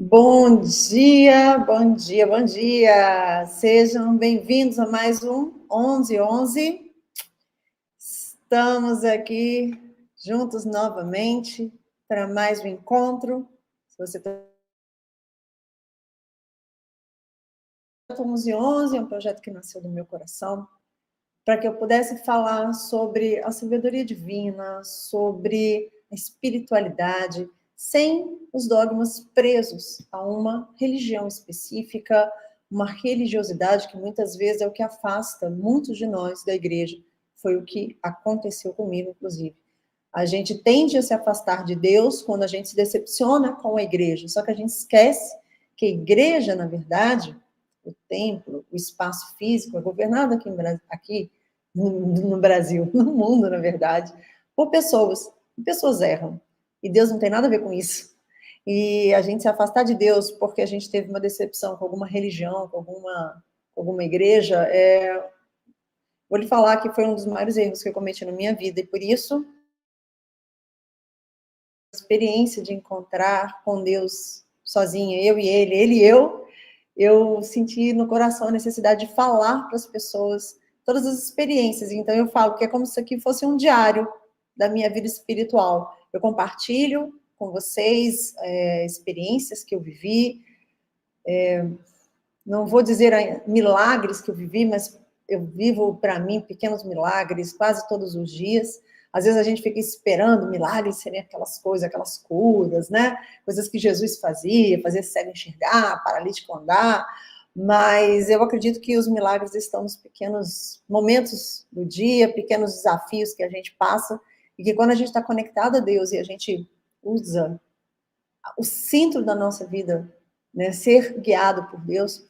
Bom dia, bom dia, bom dia. Sejam bem-vindos a mais um 11:11. Estamos aqui juntos novamente para mais um encontro. Se você está 11:11, é um projeto que nasceu do meu coração para que eu pudesse falar sobre a sabedoria divina, sobre a espiritualidade, sem os dogmas presos a uma religião específica, uma religiosidade que muitas vezes é o que afasta muitos de nós da igreja. Foi o que aconteceu comigo, inclusive. A gente tende a se afastar de Deus quando a gente se decepciona com a igreja, só que a gente esquece que a igreja, na verdade, o templo, o espaço físico, é governado aqui no Brasil, no mundo, na verdade, por pessoas. E pessoas erram. E Deus não tem nada a ver com isso. E a gente se afastar de Deus porque a gente teve uma decepção com alguma religião, com alguma igreja, vou lhe falar que foi um dos maiores erros que eu cometi na minha vida. E por isso, a experiência de encontrar com Deus sozinha, eu e ele e eu senti no coração a necessidade de falar para as pessoas todas as experiências. Então eu falo que é como se isso aqui fosse um diário da minha vida espiritual. Eu compartilho com vocês experiências que eu vivi, não vou dizer milagres que eu vivi, mas eu vivo para mim pequenos milagres quase todos os dias. Às vezes a gente fica esperando milagres serem aquelas coisas, aquelas curas, né? Coisas que Jesus fazia cego enxergar, paralítico andar, mas eu acredito que os milagres estão nos pequenos momentos do dia, pequenos desafios que a gente passa, e que quando a gente está conectado a Deus e a gente usa o centro da nossa vida, né, ser guiado por Deus,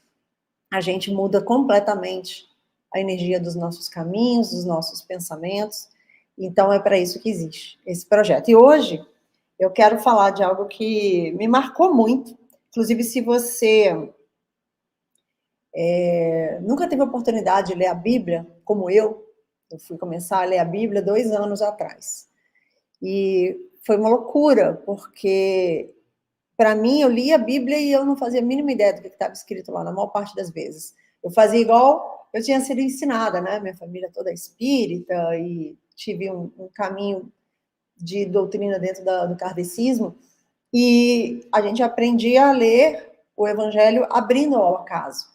a gente muda completamente a energia dos nossos caminhos, dos nossos pensamentos. Então, é para isso que existe esse projeto. E hoje, eu quero falar de algo que me marcou muito. Inclusive, se você nunca teve a oportunidade de ler a Bíblia, como eu fui começar a ler a Bíblia 2 anos atrás. E foi uma loucura, porque para mim, eu lia a Bíblia e eu não fazia a mínima ideia do que estava escrito lá, na maior parte das vezes. Eu fazia igual eu tinha sido ensinada, né? Minha família toda é espírita e tive um caminho de doutrina dentro do kardecismo. E a gente aprendia a ler o Evangelho abrindo ao acaso.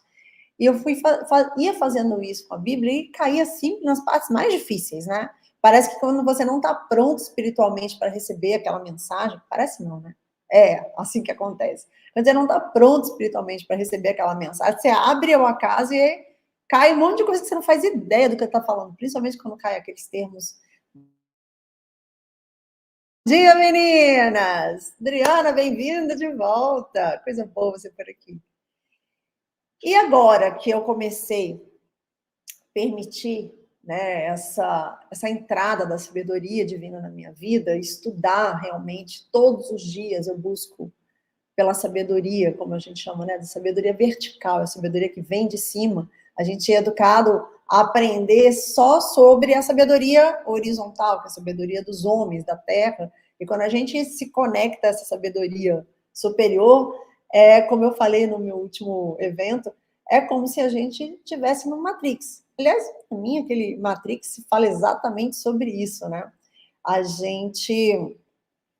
E eu ia fazendo isso com a Bíblia e caía sempre nas partes mais difíceis, né? Parece que quando você não está pronto espiritualmente para receber aquela mensagem, parece não, né? É assim que acontece. Quando você não está pronto espiritualmente para receber aquela mensagem, você abre ao acaso e cai um monte de coisa que você não faz ideia do que está falando, principalmente quando cai aqueles termos. Bom dia, meninas! Adriana, bem-vinda de volta. Coisa boa você por aqui. E agora que eu comecei permitir, né, essa entrada da sabedoria divina na minha vida, estudar realmente todos os dias eu busco pela sabedoria, como a gente chama, né, da sabedoria vertical, a sabedoria que vem de cima. A gente é educado a aprender só sobre a sabedoria horizontal, que é a sabedoria dos homens, da terra, e quando a gente se conecta a essa sabedoria superior, como eu falei no meu último evento, é como se a gente tivesse no Matrix. Aliás, para mim, aquele Matrix fala exatamente sobre isso, né? A gente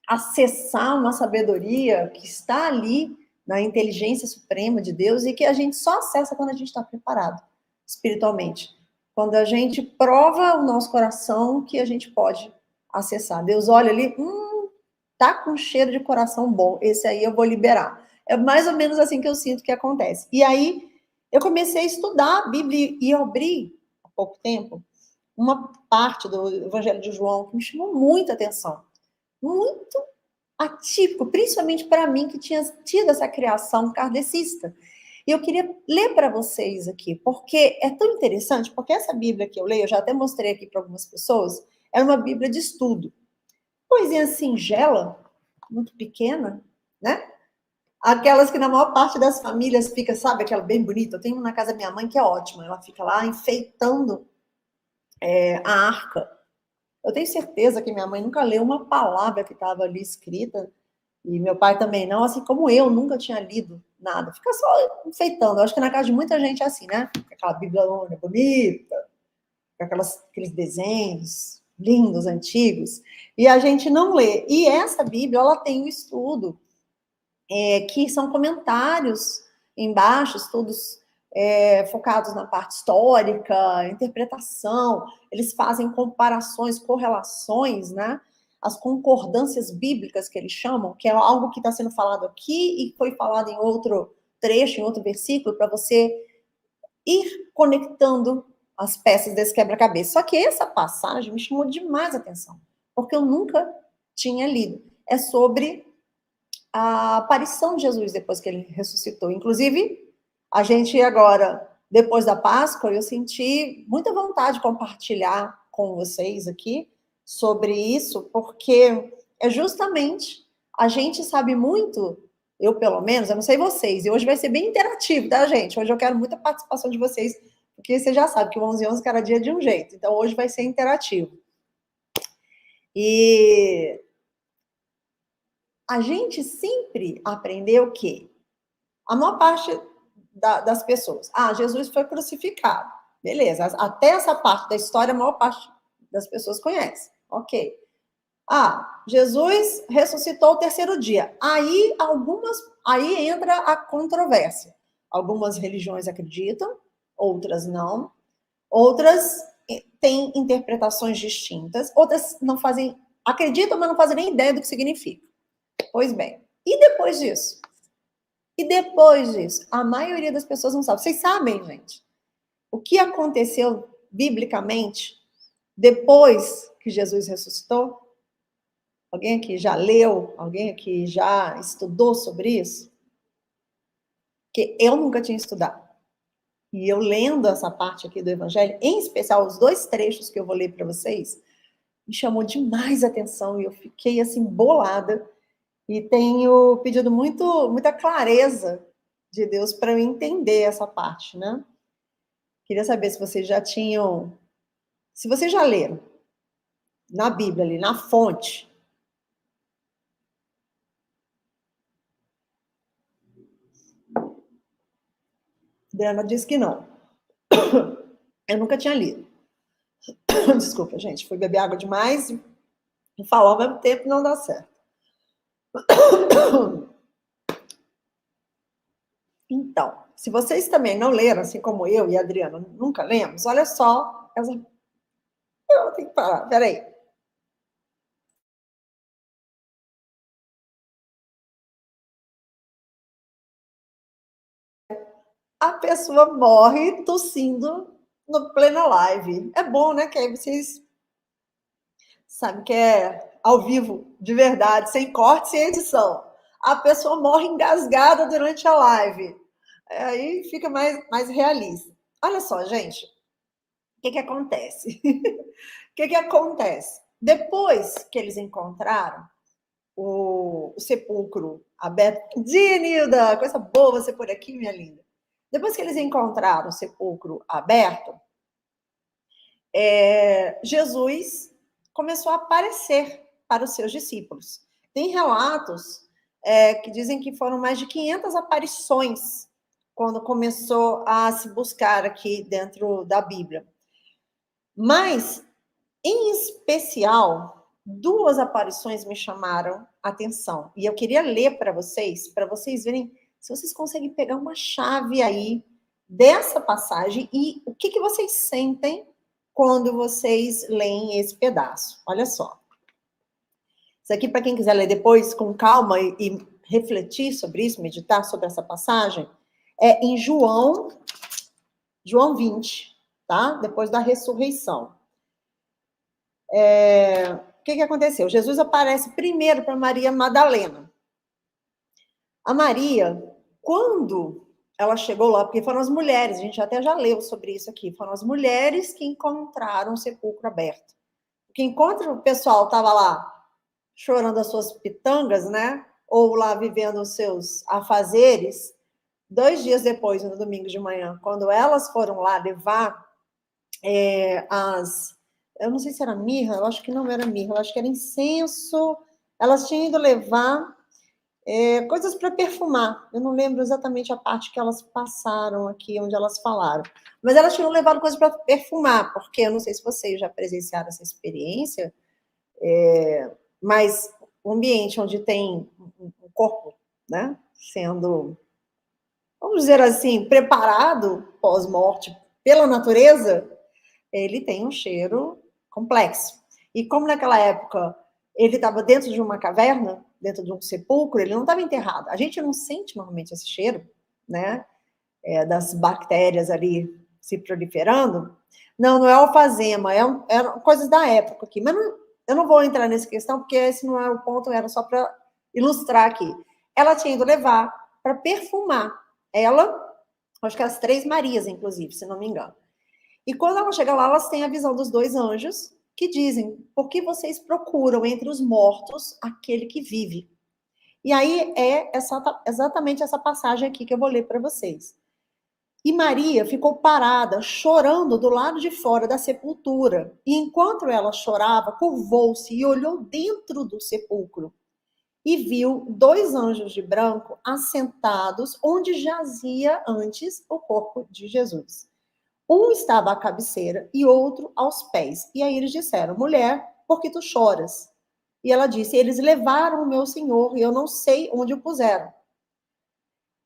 acessar uma sabedoria que está ali na inteligência suprema de Deus e que a gente só acessa quando a gente está preparado espiritualmente. Quando a gente prova o nosso coração que a gente pode acessar. Deus olha ali, tá com cheiro de coração bom, esse aí eu vou liberar. É mais ou menos assim que eu sinto que acontece. E aí eu comecei a estudar a Bíblia e eu abri há pouco tempo uma parte do Evangelho de João que me chamou muita atenção. Muito atípico, principalmente para mim que tinha tido essa criação kardecista. E eu queria ler para vocês aqui, porque é tão interessante, porque essa Bíblia que eu leio, eu já até mostrei aqui para algumas pessoas, é uma Bíblia de estudo. Coisinha singela, muito pequena, né? Aquelas que na maior parte das famílias fica, sabe, aquela bem bonita. Eu tenho uma na casa da minha mãe que é ótima, ela fica lá enfeitando a arca. Eu tenho certeza que minha mãe nunca leu uma palavra que estava ali escrita, E meu pai também não, assim como eu, nunca tinha lido nada. Fica só enfeitando. Eu acho que na casa de muita gente é assim, né? Aquela bibliona bonita, com aqueles desenhos lindos, antigos. E a gente não lê. E essa Bíblia, ela tem um estudo, que são comentários embaixo, estudos focados na parte histórica, interpretação. Eles fazem comparações, correlações, né? As concordâncias bíblicas que eles chamam, que é algo que está sendo falado aqui e foi falado em outro trecho, em outro versículo, para você ir conectando as peças desse quebra-cabeça. Só que essa passagem me chamou demais a atenção, porque eu nunca tinha lido. É sobre a aparição de Jesus depois que ele ressuscitou. Inclusive, a gente agora, depois da Páscoa, eu senti muita vontade de compartilhar com vocês aqui sobre isso, porque é justamente, a gente sabe muito, eu pelo menos, eu não sei vocês, e hoje vai ser bem interativo, tá, gente? Hoje eu quero muita participação de vocês, porque você já sabe que o 11-11 cada dia é de um jeito, então hoje vai ser interativo. E a gente sempre aprendeu que a maior parte das pessoas, Jesus foi crucificado. Beleza, até essa parte da história, a maior parte das pessoas conhece. Ok. Jesus ressuscitou o terceiro dia. Aí entra a controvérsia. Algumas religiões acreditam, outras não. Outras têm interpretações distintas. Outras não fazem, acreditam, mas não fazem nem ideia do que significa. Pois bem, e depois disso? E depois disso, a maioria das pessoas não sabe. Vocês sabem, gente, o que aconteceu biblicamente depois que Jesus ressuscitou? Alguém aqui já leu? Alguém aqui já estudou sobre isso? Porque eu nunca tinha estudado. E eu lendo essa parte aqui do Evangelho, em especial os 2 trechos que eu vou ler para vocês, me chamou demais a atenção e eu fiquei assim bolada e tenho pedido muita clareza de Deus para eu entender essa parte, né? Queria saber se vocês já tinham, se vocês já leram na Bíblia ali, na fonte. Adriana disse que não. Eu nunca tinha lido. Desculpa, gente, fui beber água demais e falar ao mesmo tempo não dá certo. Então, se vocês também não leram, assim como eu e a Adriana nunca lemos, olha só. Eu tenho que parar, peraí. A pessoa morre tossindo no plena live. É bom, né? Que aí vocês sabem que é ao vivo, de verdade, sem corte, sem edição. A pessoa morre engasgada durante a live. Aí fica mais realista. Olha só, gente. O que acontece? O que acontece? Depois que eles encontraram o sepulcro aberto. Dia, Nilda! Coisa boa você por aqui, minha linda. Depois que eles encontraram o sepulcro aberto, Jesus começou a aparecer para os seus discípulos. Tem relatos que dizem que foram mais de 500 aparições quando começou a se buscar aqui dentro da Bíblia. Mas, em especial, 2 aparições me chamaram a atenção. E eu queria ler para vocês verem se vocês conseguem pegar uma chave aí dessa passagem e o que vocês sentem quando vocês leem esse pedaço. Olha só. Isso aqui, para quem quiser ler depois com calma e refletir sobre isso, meditar sobre essa passagem, é em João 20, tá? Depois da ressurreição. O que aconteceu? Jesus aparece primeiro para Maria Madalena. A Maria, quando ela chegou lá, porque foram as mulheres, a gente até já leu sobre isso aqui, foram as mulheres que encontraram o sepulcro aberto. Porque enquanto o pessoal estava lá chorando as suas pitangas, né? Ou lá vivendo os seus afazeres, 2 dias depois, no domingo de manhã, quando elas foram lá levar eu não sei se era mirra, eu acho que não era mirra, eu acho que era incenso, elas tinham ido levar coisas para perfumar. Eu não lembro exatamente a parte que elas passaram aqui, onde elas falaram. Mas elas tinham levado coisas para perfumar, porque eu não sei se vocês já presenciaram essa experiência, mas um ambiente onde tem um corpo, né, sendo, vamos dizer assim, preparado pós-morte pela natureza, ele tem um cheiro complexo. E como naquela época ele estava dentro de uma caverna, dentro de um sepulcro, ele não estava enterrado. A gente não sente normalmente esse cheiro, né? Das bactérias ali se proliferando. Não, não é alfazema, é coisas da época aqui. Mas não, eu não vou entrar nessa questão, porque esse não é o ponto, era só para ilustrar aqui. Ela tinha ido levar para perfumar. Ela, acho que as três Marias, inclusive, se não me engano. E quando ela chega lá, elas têm a visão dos dois anjos que dizem: por que vocês procuram entre os mortos aquele que vive? E aí é exatamente essa passagem aqui que eu vou ler para vocês. E Maria ficou parada, chorando do lado de fora da sepultura. E enquanto ela chorava, curvou-se e olhou dentro do sepulcro. E viu dois anjos de branco assentados onde jazia antes o corpo de Jesus. Um estava à cabeceira e outro aos pés. E aí eles disseram: mulher, por que tu choras? E ela disse: eles levaram o meu senhor e eu não sei onde o puseram.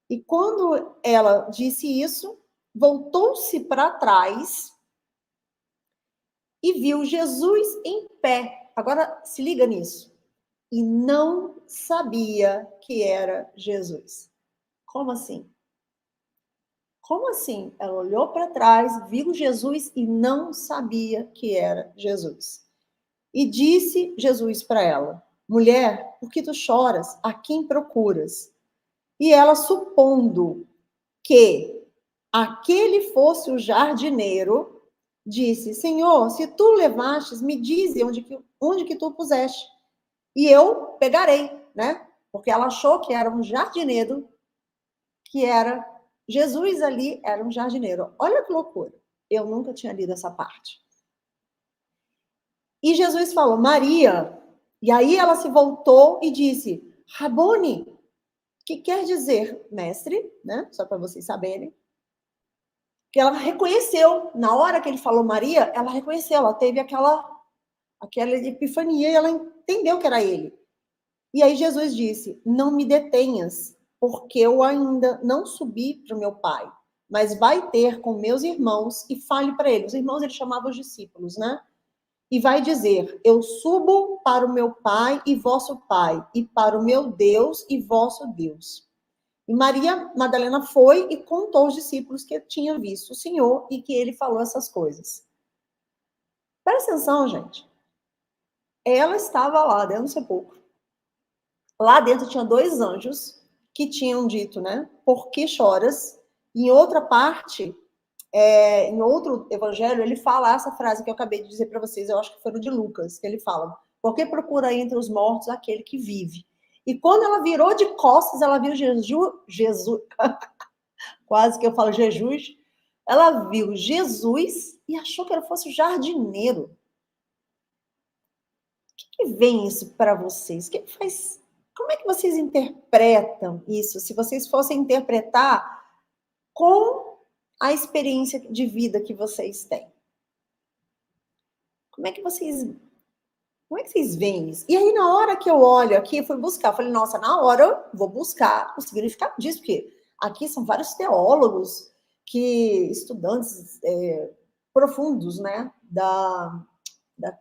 E quando ela disse isso, voltou-se para trás e viu Jesus em pé. Agora se liga nisso. E não sabia que era Jesus. Como assim? Como assim? Ela olhou para trás, viu Jesus e não sabia que era Jesus. E disse Jesus para ela: mulher, por que tu choras? A quem procuras? E ela, supondo que aquele fosse o jardineiro, disse: Senhor, se tu levastes, me dize onde que tu puseste, e eu pegarei, né? Porque ela achou que era um jardineiro, que era Jesus ali, era um jardineiro. Olha que loucura. Eu nunca tinha lido essa parte. E Jesus falou: Maria. E aí ela se voltou e disse: Rabone, que quer dizer mestre, né? Só para vocês saberem. Que ela reconheceu, na hora que ele falou Maria, ela reconheceu, ela teve aquela epifania e ela entendeu que era ele. E aí Jesus disse: não me detenhas, porque eu ainda não subi para o meu pai, mas vai ter com meus irmãos e fale para eles. Os irmãos ele chamava os discípulos, né? E vai dizer: eu subo para o meu pai e vosso pai, e para o meu Deus e vosso Deus. E Maria Madalena foi e contou aos discípulos que tinha visto o Senhor e que ele falou essas coisas. Presta atenção, gente. Ela estava lá dentro do sepulcro. Lá dentro tinha dois anjos que tinham dito, né? Por que choras? Em outra parte, em outro evangelho, ele fala essa frase que eu acabei de dizer para vocês, eu acho que foi no de Lucas, que ele fala: por que procura entre os mortos aquele que vive? E quando ela virou de costas, ela viu Jesus, quase que eu falo Jesus, ela viu Jesus e achou que ele fosse o jardineiro. O que vem isso para vocês? O que faz? Como é que vocês interpretam isso? Se vocês fossem interpretar com a experiência de vida que vocês têm. Como é que vocês veem isso? E aí, na hora que eu olho aqui, eu fui buscar, eu falei, nossa, na hora eu vou buscar o significado disso, porque aqui são vários teólogos, estudantes profundos, né, da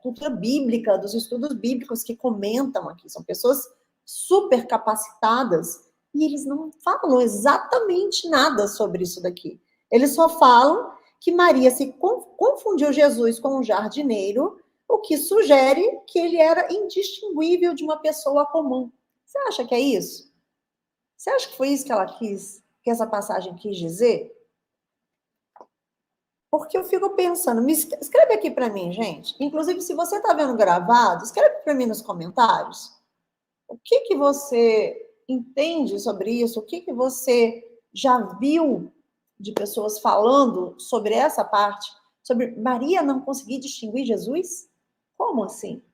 cultura bíblica, dos estudos bíblicos que comentam aqui. São pessoas super capacitadas e eles não falam exatamente nada sobre isso daqui. Eles só falam que Maria se confundiu Jesus com um jardineiro, o que sugere que ele era indistinguível de uma pessoa comum. Você acha que é isso? Você acha que foi isso que ela quis, que essa passagem quis dizer? Porque eu fico pensando, escreve aqui para mim, gente. Inclusive, se você está vendo gravado, escreve para mim nos comentários. O que você entende sobre isso? O que você já viu de pessoas falando sobre essa parte? Sobre Maria não conseguir distinguir Jesus? Como assim?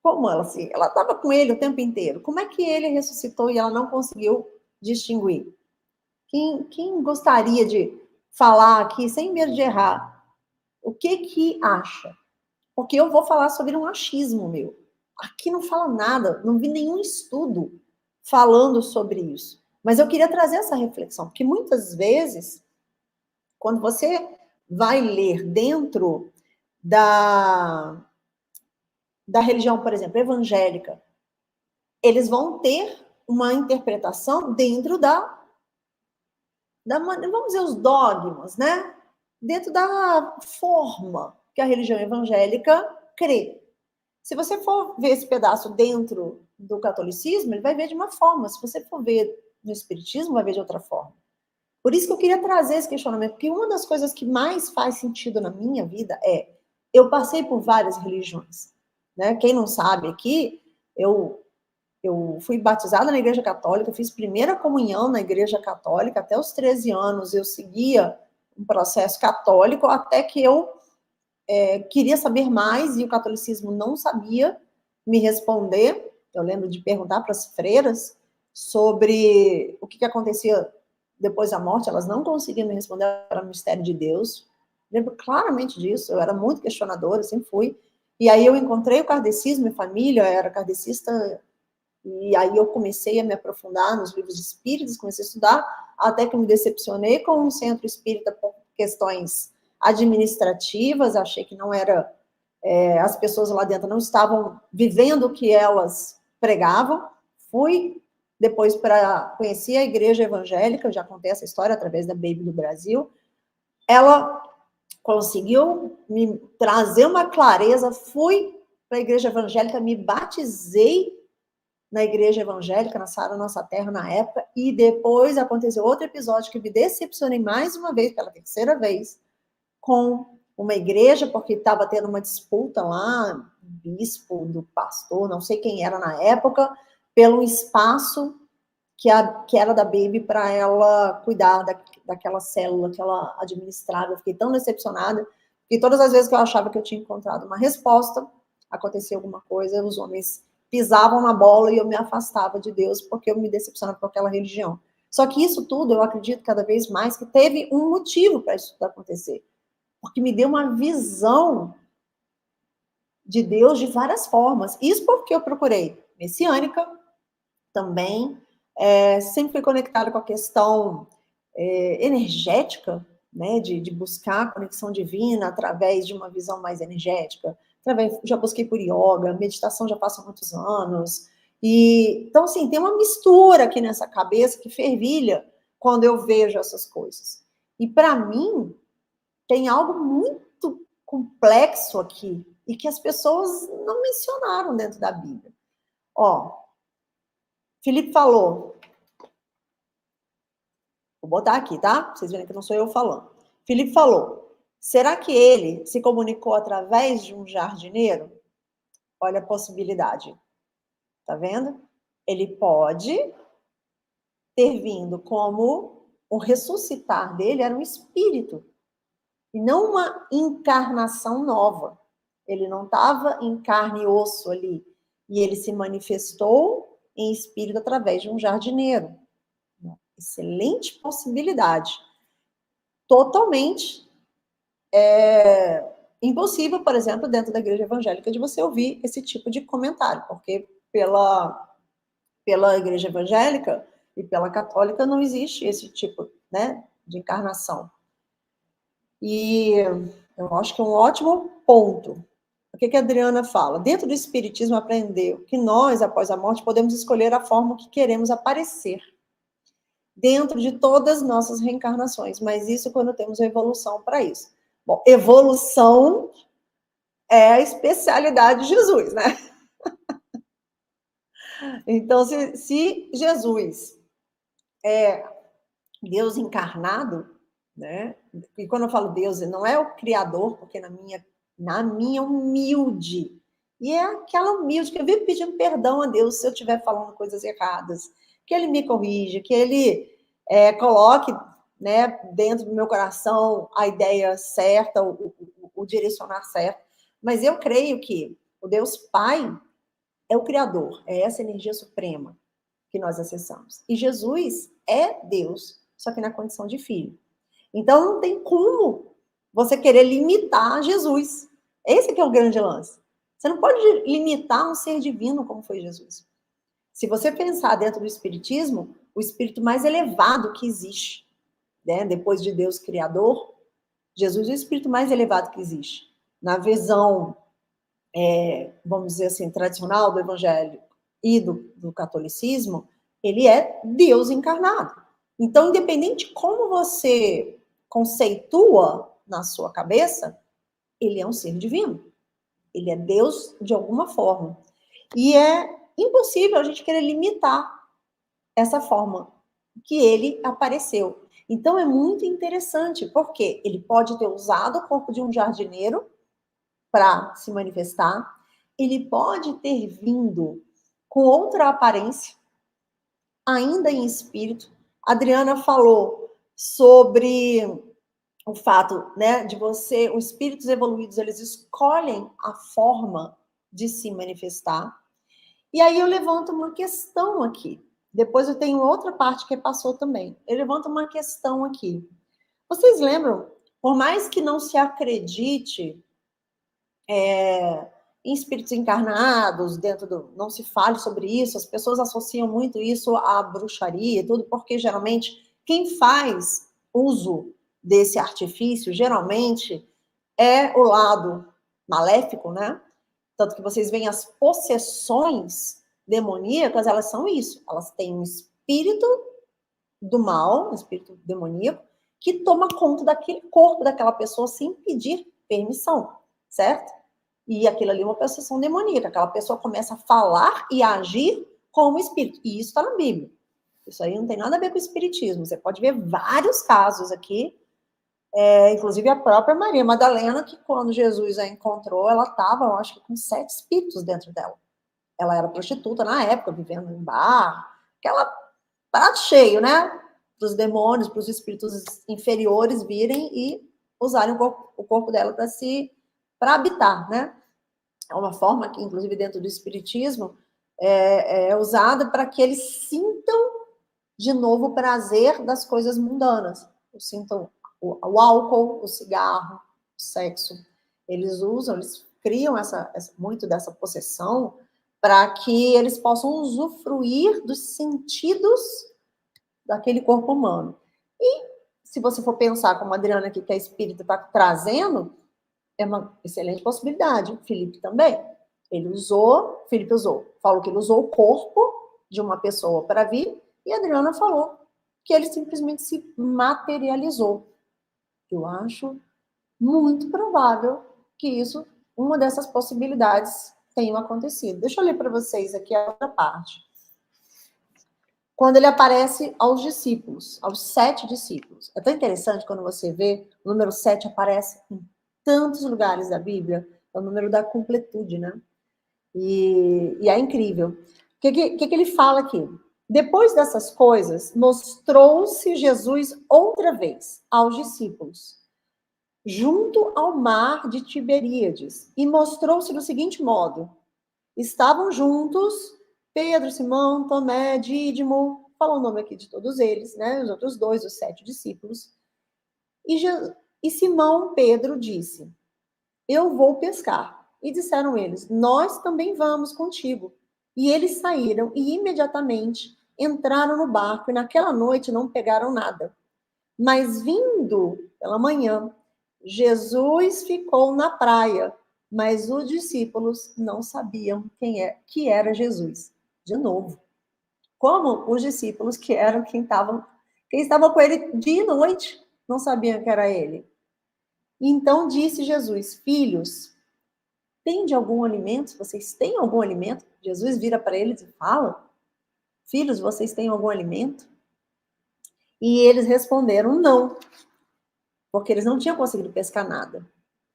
Como ela estava com ele o tempo inteiro. Como é que ele ressuscitou e ela não conseguiu distinguir? Quem gostaria de falar aqui, sem medo de errar, o que acha? Porque eu vou falar sobre um achismo meu. Aqui não fala nada, não vi nenhum estudo falando sobre isso. Mas eu queria trazer essa reflexão, porque muitas vezes, quando você vai ler dentro da, da religião, por exemplo, evangélica, eles vão ter uma interpretação dentro vamos dizer, os dogmas, né? Dentro da forma que a religião evangélica crê. Se você for ver esse pedaço dentro do catolicismo, ele vai ver de uma forma. Se você for ver no espiritismo, vai ver de outra forma. Por isso que eu queria trazer esse questionamento, porque uma das coisas que mais faz sentido na minha vida é, eu passei por várias religiões, né? Quem não sabe aqui, eu fui batizada na Igreja Católica, fiz primeira comunhão na Igreja Católica, até os 13 anos eu seguia um processo católico, até que eu queria saber mais e o catolicismo não sabia me responder. Eu lembro de perguntar para as freiras sobre o que acontecia depois da morte, elas não conseguiam me responder, era o mistério de Deus. Lembro claramente disso, eu era muito questionadora, sempre fui. E aí eu encontrei o kardecismo, minha família era kardecista, e aí eu comecei a me aprofundar nos livros espíritas, comecei a estudar, até que eu me decepcionei com um centro espírita por questões administrativas, achei que não era, as pessoas lá dentro não estavam vivendo o que elas pregavam. Fui depois para conhecer a igreja evangélica, eu já contei essa história através da Baby do Brasil. Ela conseguiu me trazer uma clareza, fui para a igreja evangélica, me batizei na igreja evangélica, na Sara Nossa Terra, na época, e depois aconteceu outro episódio que me decepcionei mais uma vez, pela terceira vez, com uma igreja, porque estava tendo uma disputa lá, do bispo, do pastor, não sei quem era na época, pelo espaço que era da Baby para ela cuidar daquela célula que ela administrava. Eu fiquei tão decepcionada, e todas as vezes que eu achava que eu tinha encontrado uma resposta, acontecia alguma coisa, os homens pisavam na bola e eu me afastava de Deus porque eu me decepcionava com aquela religião. Só que isso tudo, eu acredito cada vez mais que teve um motivo para isso acontecer. Porque me deu uma visão de Deus de várias formas. Isso porque eu procurei messiânica também, sempre fui conectada com a questão energética, né, de buscar a conexão divina através de uma visão mais energética. Já busquei por yoga, meditação já faço há muitos anos. E, então, assim, tem uma mistura aqui nessa cabeça que fervilha quando eu vejo essas coisas. E, para mim, tem algo muito complexo aqui e que as pessoas não mencionaram dentro da Bíblia. Ó, Felipe falou, vou botar aqui, tá? Pra vocês verem que não sou eu falando. Felipe falou, será que ele se comunicou através de um jardineiro? Olha a possibilidade. Tá vendo? Ele pode ter vindo como o ressuscitar dele era um espírito, e não uma encarnação nova. Ele não estava em carne e osso ali, e ele se manifestou em espírito através de um jardineiro. Excelente possibilidade. Totalmente impossível, por exemplo, dentro da igreja evangélica, de você ouvir esse tipo de comentário, porque pela igreja evangélica e pela católica não existe esse tipo, né, de encarnação. E eu acho que é um ótimo ponto. O que a Adriana fala? Dentro do espiritismo aprendeu que nós, após a morte, podemos escolher a forma que queremos aparecer dentro de todas as nossas reencarnações, mas isso quando temos a evolução para isso. Bom, evolução é a especialidade de Jesus, né? Então, se Jesus é Deus encarnado, né? E quando eu falo Deus, não é o Criador, porque na minha humilde, e é aquela humilde que eu vivo pedindo perdão a Deus se eu estiver falando coisas erradas, que Ele me corrija, que Ele coloque, né, dentro do meu coração a ideia certa, o direcionar certo. Mas eu creio que o Deus Pai, é o Criador, é essa energia suprema que nós acessamos. E Jesus é Deus, só que na condição de filho. Então não tem como você querer limitar Jesus. Esse que é o grande lance. Você não pode limitar um ser divino como foi Jesus. Se você pensar dentro do Espiritismo, o espírito mais elevado que existe, né? Depois de Deus Criador, Jesus é o espírito mais elevado que existe. Na visão, vamos dizer assim, tradicional do Evangelho e do catolicismo, ele é Deus encarnado. Então, independente de como você conceitua na sua cabeça, ele é um ser divino. Ele é Deus de alguma forma. E é impossível a gente querer limitar essa forma que ele apareceu. Então, é muito interessante, porque ele pode ter usado o corpo de um jardineiro para se manifestar, ele pode ter vindo com outra aparência, ainda em espírito. A Adriana falou sobre o fato, né, de você, os espíritos evoluídos, eles escolhem a forma de se manifestar. E aí eu levanto uma questão aqui. Depois eu tenho outra parte que passou também. Eu levanto uma questão aqui. Vocês lembram, por mais que não se acredite em espíritos encarnados, não se fale sobre isso, as pessoas associam muito isso à bruxaria e tudo, porque geralmente quem faz uso desse artifício, geralmente, é o lado maléfico, né? Tanto que vocês veem as possessões demoníacas, elas são isso. Elas têm um espírito do mal, um espírito demoníaco, que toma conta daquele corpo daquela pessoa sem pedir permissão, certo? E aquilo ali é uma possessão demoníaca. Aquela pessoa começa a falar e a agir como espírito. E isso está na Bíblia. Isso aí não tem nada a ver com o espiritismo. Você pode ver vários casos aqui, inclusive a própria Maria Madalena, que quando Jesus a encontrou, ela estava, eu acho que com 7 espíritos dentro dela. Ela era prostituta na época, vivendo em bar, aquela prato cheio, né? Para os demônios, para os espíritos inferiores virem e usarem o corpo dela para habitar, né? É uma forma que, inclusive, dentro do espiritismo, é usada para que eles sintam de novo o prazer das coisas mundanas. Sintam o álcool, o cigarro, o sexo. Eles criam muito dessa possessão para que eles possam usufruir dos sentidos daquele corpo humano. E se você for pensar, como a Adriana aqui, que é espírita, está trazendo, é uma excelente possibilidade. Felipe também. Felipe falou que ele usou o corpo de uma pessoa para vir, e a Adriana falou que ele simplesmente se materializou. Eu acho muito provável que uma dessas possibilidades tenha acontecido. Deixa eu ler para vocês aqui a outra parte. Quando ele aparece aos discípulos, aos 7 discípulos. É tão interessante quando você vê o número 7 aparece em tantos lugares da Bíblia, é o número da completude, né? E é incrível. O que ele fala aqui? Depois dessas coisas, mostrou-se Jesus outra vez aos discípulos, junto ao mar de Tiberíades, e mostrou-se do seguinte modo: estavam juntos Pedro, Simão, Tomé, Dídimo, fala o nome aqui de todos eles, né? Os outros 2, os 7 discípulos. E Simão Pedro disse: eu vou pescar. E disseram eles: nós também vamos contigo. E eles saíram e imediatamente entraram no barco, e naquela noite não pegaram nada. Mas vindo pela manhã, Jesus ficou na praia, mas os discípulos não sabiam que era Jesus. De novo, como os discípulos que eram quem estava com ele dia e noite, não sabiam que era ele. Então disse Jesus: filhos, tem algum alimento? Vocês têm algum alimento? Jesus vira para eles e fala: filhos, vocês têm algum alimento? E eles responderam: não, porque eles não tinham conseguido pescar nada.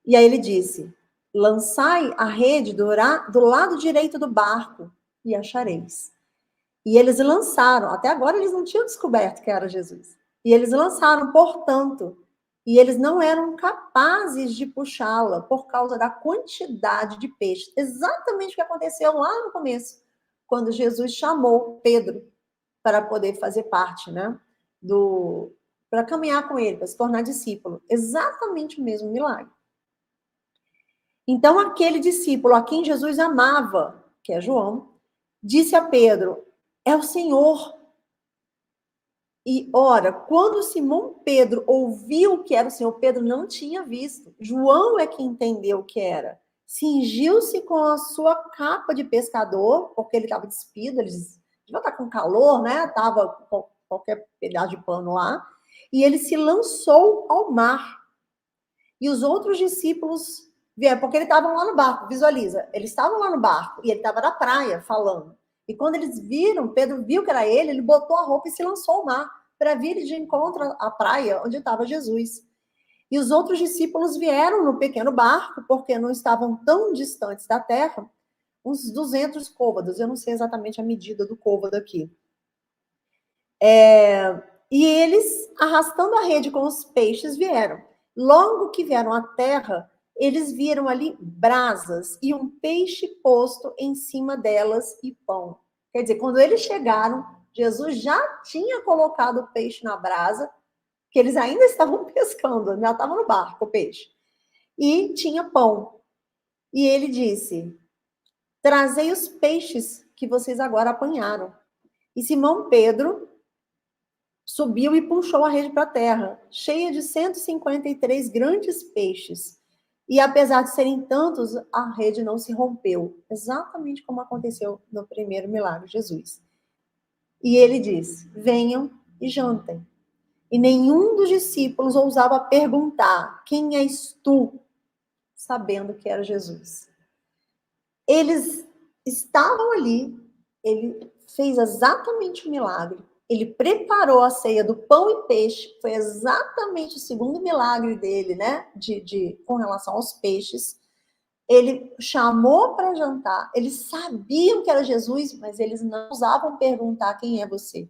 E aí ele disse: lançai a rede do lado direito do barco e achareis. E eles lançaram, até agora eles não tinham descoberto que era Jesus. E eles lançaram, portanto, e eles não eram capazes de puxá-la por causa da quantidade de peixe. Exatamente o que aconteceu lá no começo, quando Jesus chamou Pedro para poder fazer parte, né, para caminhar com ele, para se tornar discípulo. Exatamente o mesmo milagre. Então, aquele discípulo a quem Jesus amava, que é João, disse a Pedro: é o Senhor. E, ora, quando Simão Pedro ouviu que era o Senhor, Pedro não tinha visto. João é que entendeu o que era. Cingiu-se com a sua capa de pescador, porque ele estava despido, ele devia estar com calor, né? Estava com qualquer pedaço de pano lá. E ele se lançou ao mar. E os outros discípulos vieram, porque eles estavam lá no barco, visualiza. Eles estavam lá no barco e ele estava na praia falando. E quando eles viram, Pedro viu que era ele botou a roupa e se lançou ao mar para vir de encontro à praia onde estava Jesus. E os outros discípulos vieram no pequeno barco, porque não estavam tão distantes da terra, uns 200 côvados. Eu não sei exatamente a medida do côvado aqui. E eles, arrastando a rede com os peixes, vieram. Logo que vieram à terra, eles viram ali brasas e um peixe posto em cima delas e pão. Quer dizer, quando eles chegaram, Jesus já tinha colocado o peixe na brasa, que eles ainda estavam pescando, ainda estavam no barco o peixe. E tinha pão. E ele disse: trazei os peixes que vocês agora apanharam. E Simão Pedro subiu e puxou a rede para a terra, cheia de 153 grandes peixes. E apesar de serem tantos, a rede não se rompeu. Exatamente como aconteceu no primeiro milagre de Jesus. E ele diz: venham e jantem. E nenhum dos discípulos ousava perguntar: quem és tu? Sabendo que era Jesus. Eles estavam ali, ele fez exatamente o milagre. Ele preparou a ceia do pão e peixe, foi exatamente o segundo milagre dele, né? Com relação aos peixes. Ele chamou para jantar, eles sabiam que era Jesus, mas eles não ousavam perguntar quem é você.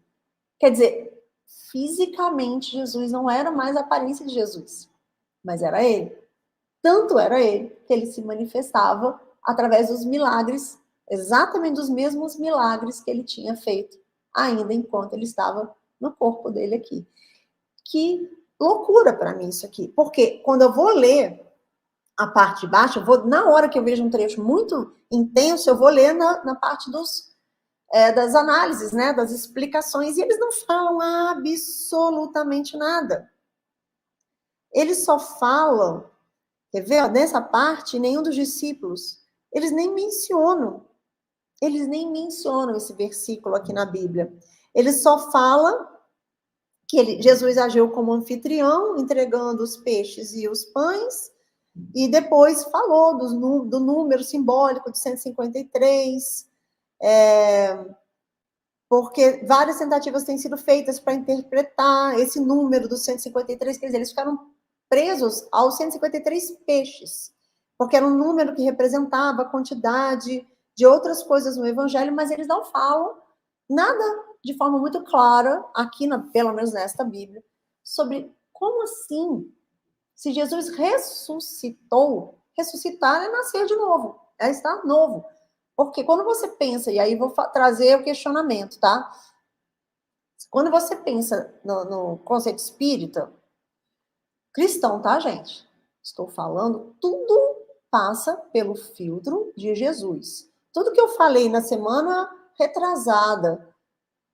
Quer dizer, fisicamente Jesus não era mais a aparência de Jesus, mas era ele. Tanto era ele que ele se manifestava através dos milagres, exatamente dos mesmos milagres que ele tinha feito ainda enquanto ele estava no corpo dele aqui. Que loucura para mim isso aqui, porque quando eu vou ler a parte de baixo, na hora que eu vejo um trecho muito intenso, eu vou ler na parte das análises, né, das explicações, e eles não falam absolutamente nada. Eles só falam, quer ver, nessa parte, nenhum dos discípulos, eles nem mencionam esse versículo aqui na Bíblia. Eles só falam que Jesus agiu como anfitrião, entregando os peixes e os pães, e depois falou do número simbólico de 153, porque várias tentativas têm sido feitas para interpretar esse número dos 153, quer dizer, eles ficaram presos aos 153 peixes, porque era um número que representava a quantidade de outras coisas no Evangelho, mas eles não falam nada de forma muito clara, aqui, pelo menos nesta Bíblia, sobre como assim, se Jesus ressuscitou, ressuscitar é nascer de novo, é estar novo. Porque quando você pensa, e aí vou trazer o questionamento, tá? Quando você pensa no conceito espírita, cristão, tá, gente? Estou falando, tudo passa pelo filtro de Jesus. Tudo que eu falei na semana retrasada,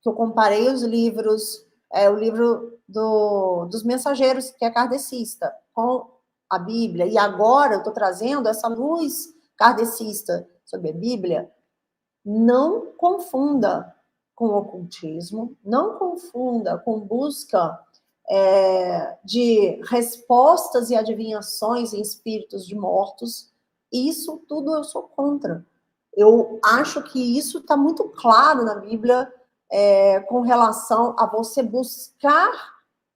que eu comparei os livros, o livro dos Mensageiros, que é kardecista, com a Bíblia, e agora eu estou trazendo essa luz kardecista sobre a Bíblia. Não confunda com ocultismo, não confunda com busca de respostas e adivinhações em espíritos de mortos. Isso tudo eu sou contra. Eu acho que isso está muito claro na Bíblia com relação a você buscar,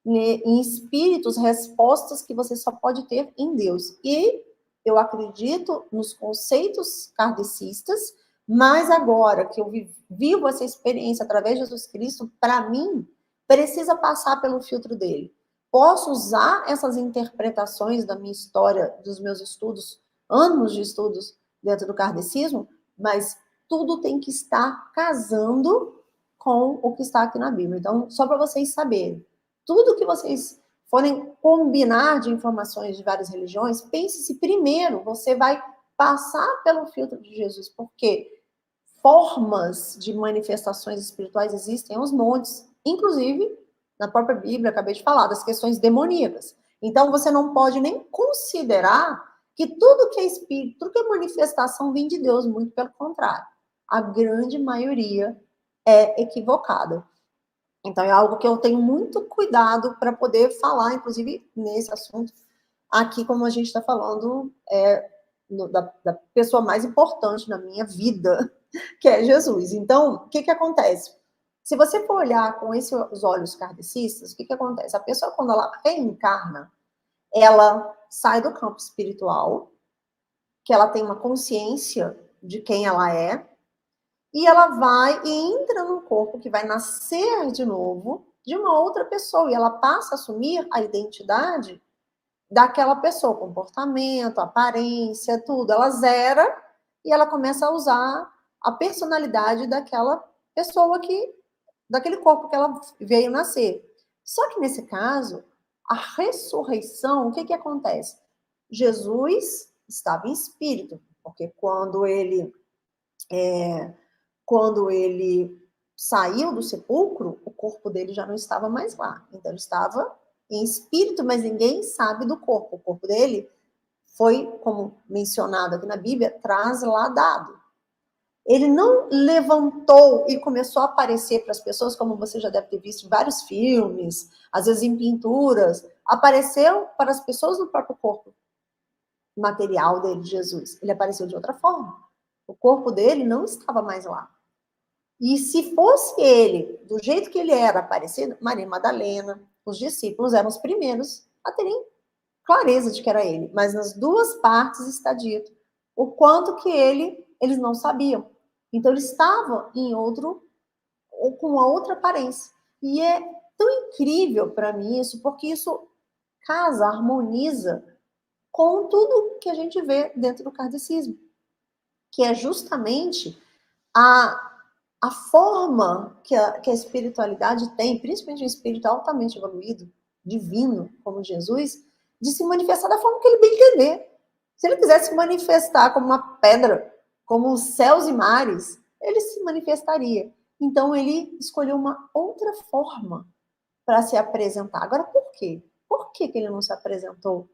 né, em espíritos respostas que você só pode ter em Deus. E eu acredito nos conceitos kardecistas, mas agora que eu vivo essa experiência através de Jesus Cristo, para mim, precisa passar pelo filtro dele. posso usar essas interpretações da minha história, dos meus estudos, anos de estudos dentro do kardecismo, mas tudo tem que estar casando com o que está aqui na Bíblia. Então, só para vocês saberem, tudo que vocês forem combinar de informações de várias religiões, pense se primeiro você vai passar pelo filtro de Jesus, porque formas de manifestações espirituais existem aos montes, inclusive na própria Bíblia, acabei de falar, das questões demoníacas. Então, você não pode nem considerar que tudo que é espírito, tudo que é manifestação vem de Deus, muito pelo contrário. A grande maioria é equivocada. Então, é algo que eu tenho muito cuidado para poder falar, inclusive, nesse assunto, aqui, como a gente está falando, da pessoa mais importante na minha vida, que é Jesus. Então, o que acontece? Se você for olhar com esses olhos kardecistas, o que acontece? A pessoa, quando ela reencarna, ela sai do campo espiritual, que ela tem uma consciência de quem ela é, e ela vai e entra num corpo que vai nascer de novo de uma outra pessoa, e ela passa a assumir a identidade daquela pessoa, comportamento, aparência, tudo. Ela zera e ela começa a usar a personalidade daquela pessoa daquele corpo que ela veio nascer. Só que nesse caso, a ressurreição, o que acontece? Jesus estava em espírito, porque quando ele saiu do sepulcro, o corpo dele já não estava mais lá. Então ele estava em espírito, mas ninguém sabe do corpo. O corpo dele foi, como mencionado aqui na Bíblia, trasladado. Ele não levantou e começou a aparecer para as pessoas, como você já deve ter visto em vários filmes, às vezes em pinturas. Apareceu para as pessoas no próprio corpo material dele, Jesus. Ele apareceu de outra forma. O corpo dele não estava mais lá. E se fosse ele, do jeito que ele era, aparecido, Maria Madalena, os discípulos eram os primeiros a terem clareza de que era ele. Mas nas duas partes está dito o quanto que eles não sabiam. Então, ele estava em outro, ou com uma outra aparência. E é tão incrível para mim isso, porque isso casa, harmoniza com tudo que a gente vê dentro do kardecismo, que é justamente a forma que a espiritualidade tem, principalmente um espírito altamente evoluído, divino, como Jesus, de se manifestar da forma que ele bem entender. Se ele quisesse se manifestar como uma pedra, como os céus e mares, ele se manifestaria. Então, ele escolheu uma outra forma para se apresentar. Agora, por quê? Por que ele não se apresentou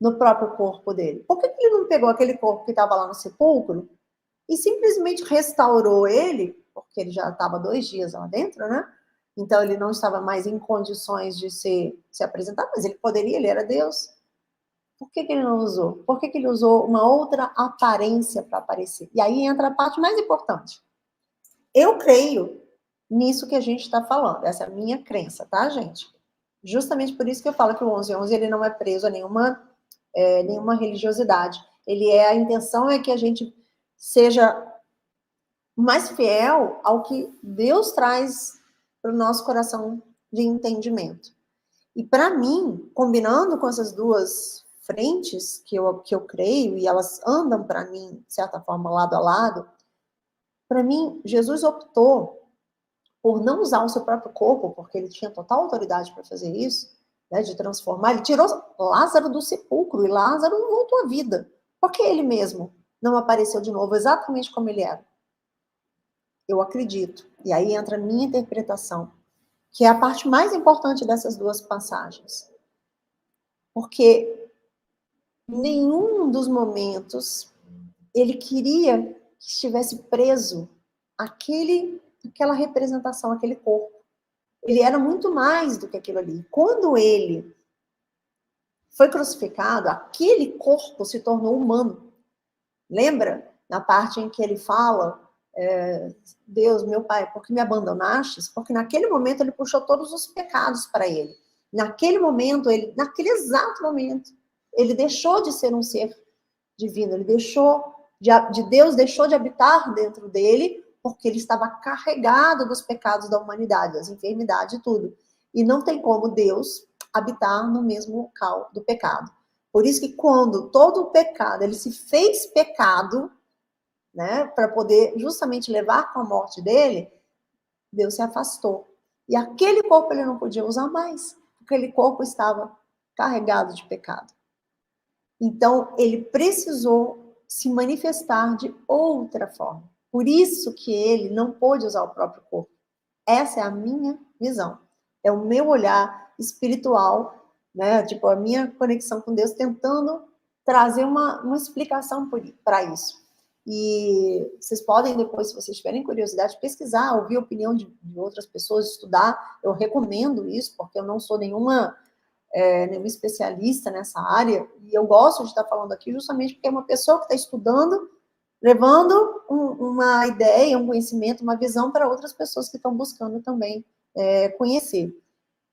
no próprio corpo dele? Por que ele não pegou aquele corpo que estava lá no sepulcro e simplesmente restaurou ele, porque ele já estava 2 dias lá dentro, né? Então, ele não estava mais em condições de se apresentar, mas ele poderia, ele era Deus. Por que ele não usou? Por que ele usou uma outra aparência para aparecer? E aí entra a parte mais importante. Eu creio nisso que a gente está falando. Essa é a minha crença, tá, gente? Justamente por isso que eu falo que o 1111 ele não é preso a nenhuma religiosidade. A intenção é que a gente seja mais fiel ao que Deus traz para o nosso coração de entendimento. E para mim, combinando com essas duas frentes que eu creio, e elas andam para mim, de certa forma, lado a lado, para mim, Jesus optou por não usar o seu próprio corpo, porque ele tinha total autoridade para fazer isso, né, de transformar. Ele tirou Lázaro do sepulcro, e Lázaro não voltou à vida, porque ele mesmo não apareceu de novo exatamente como ele era. Eu acredito, e aí entra a minha interpretação, que é a parte mais importante dessas duas passagens. Porque em nenhum dos momentos ele queria que estivesse preso aquela representação, aquele corpo. Ele era muito mais do que aquilo ali. Quando ele foi crucificado, aquele corpo se tornou humano. Lembra? Na parte em que ele fala, Deus, meu Pai, por que me abandonastes? Porque naquele momento ele puxou todos os pecados para ele. Naquele momento, naquele exato momento, ele deixou de ser um ser divino, Deus deixou de habitar dentro dele, porque ele estava carregado dos pecados da humanidade, das enfermidades e tudo. E não tem como Deus habitar no mesmo local do pecado. Por isso que quando todo o pecado, ele se fez pecado, né, para poder justamente levar com a morte dele, Deus se afastou. E aquele corpo ele não podia usar mais, porque aquele corpo estava carregado de pecado. Então, ele precisou se manifestar de outra forma. Por isso que ele não pôde usar o próprio corpo. Essa é a minha visão. É o meu olhar espiritual, né? Tipo, a minha conexão com Deus, tentando trazer uma explicação para isso. E vocês podem depois, se vocês tiverem curiosidade, pesquisar, ouvir a opinião de outras pessoas, estudar. Eu recomendo isso, porque eu não sou nenhuma especialista nessa área, e eu gosto de estar falando aqui justamente porque é uma pessoa que está estudando, levando uma ideia, um conhecimento, uma visão para outras pessoas que estão buscando também conhecer.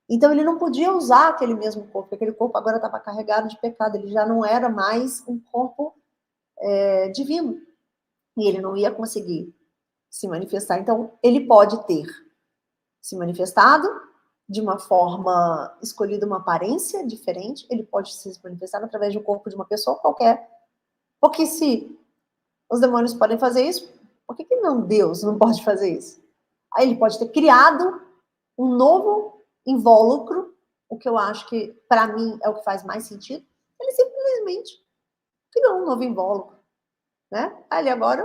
Então, ele não podia usar aquele mesmo corpo, porque aquele corpo agora estava carregado de pecado, ele já não era mais um corpo divino, e ele não ia conseguir se manifestar. Então, ele pode ter se manifestado de uma forma, escolhido uma aparência diferente, ele pode se manifestar através do corpo de uma pessoa qualquer. Porque se os demônios podem fazer isso, por que não Deus não pode fazer isso? Aí ele pode ter criado um novo invólucro, o que eu acho que, para mim, é o que faz mais sentido. Ele simplesmente criou um novo invólucro, né? Aí agora,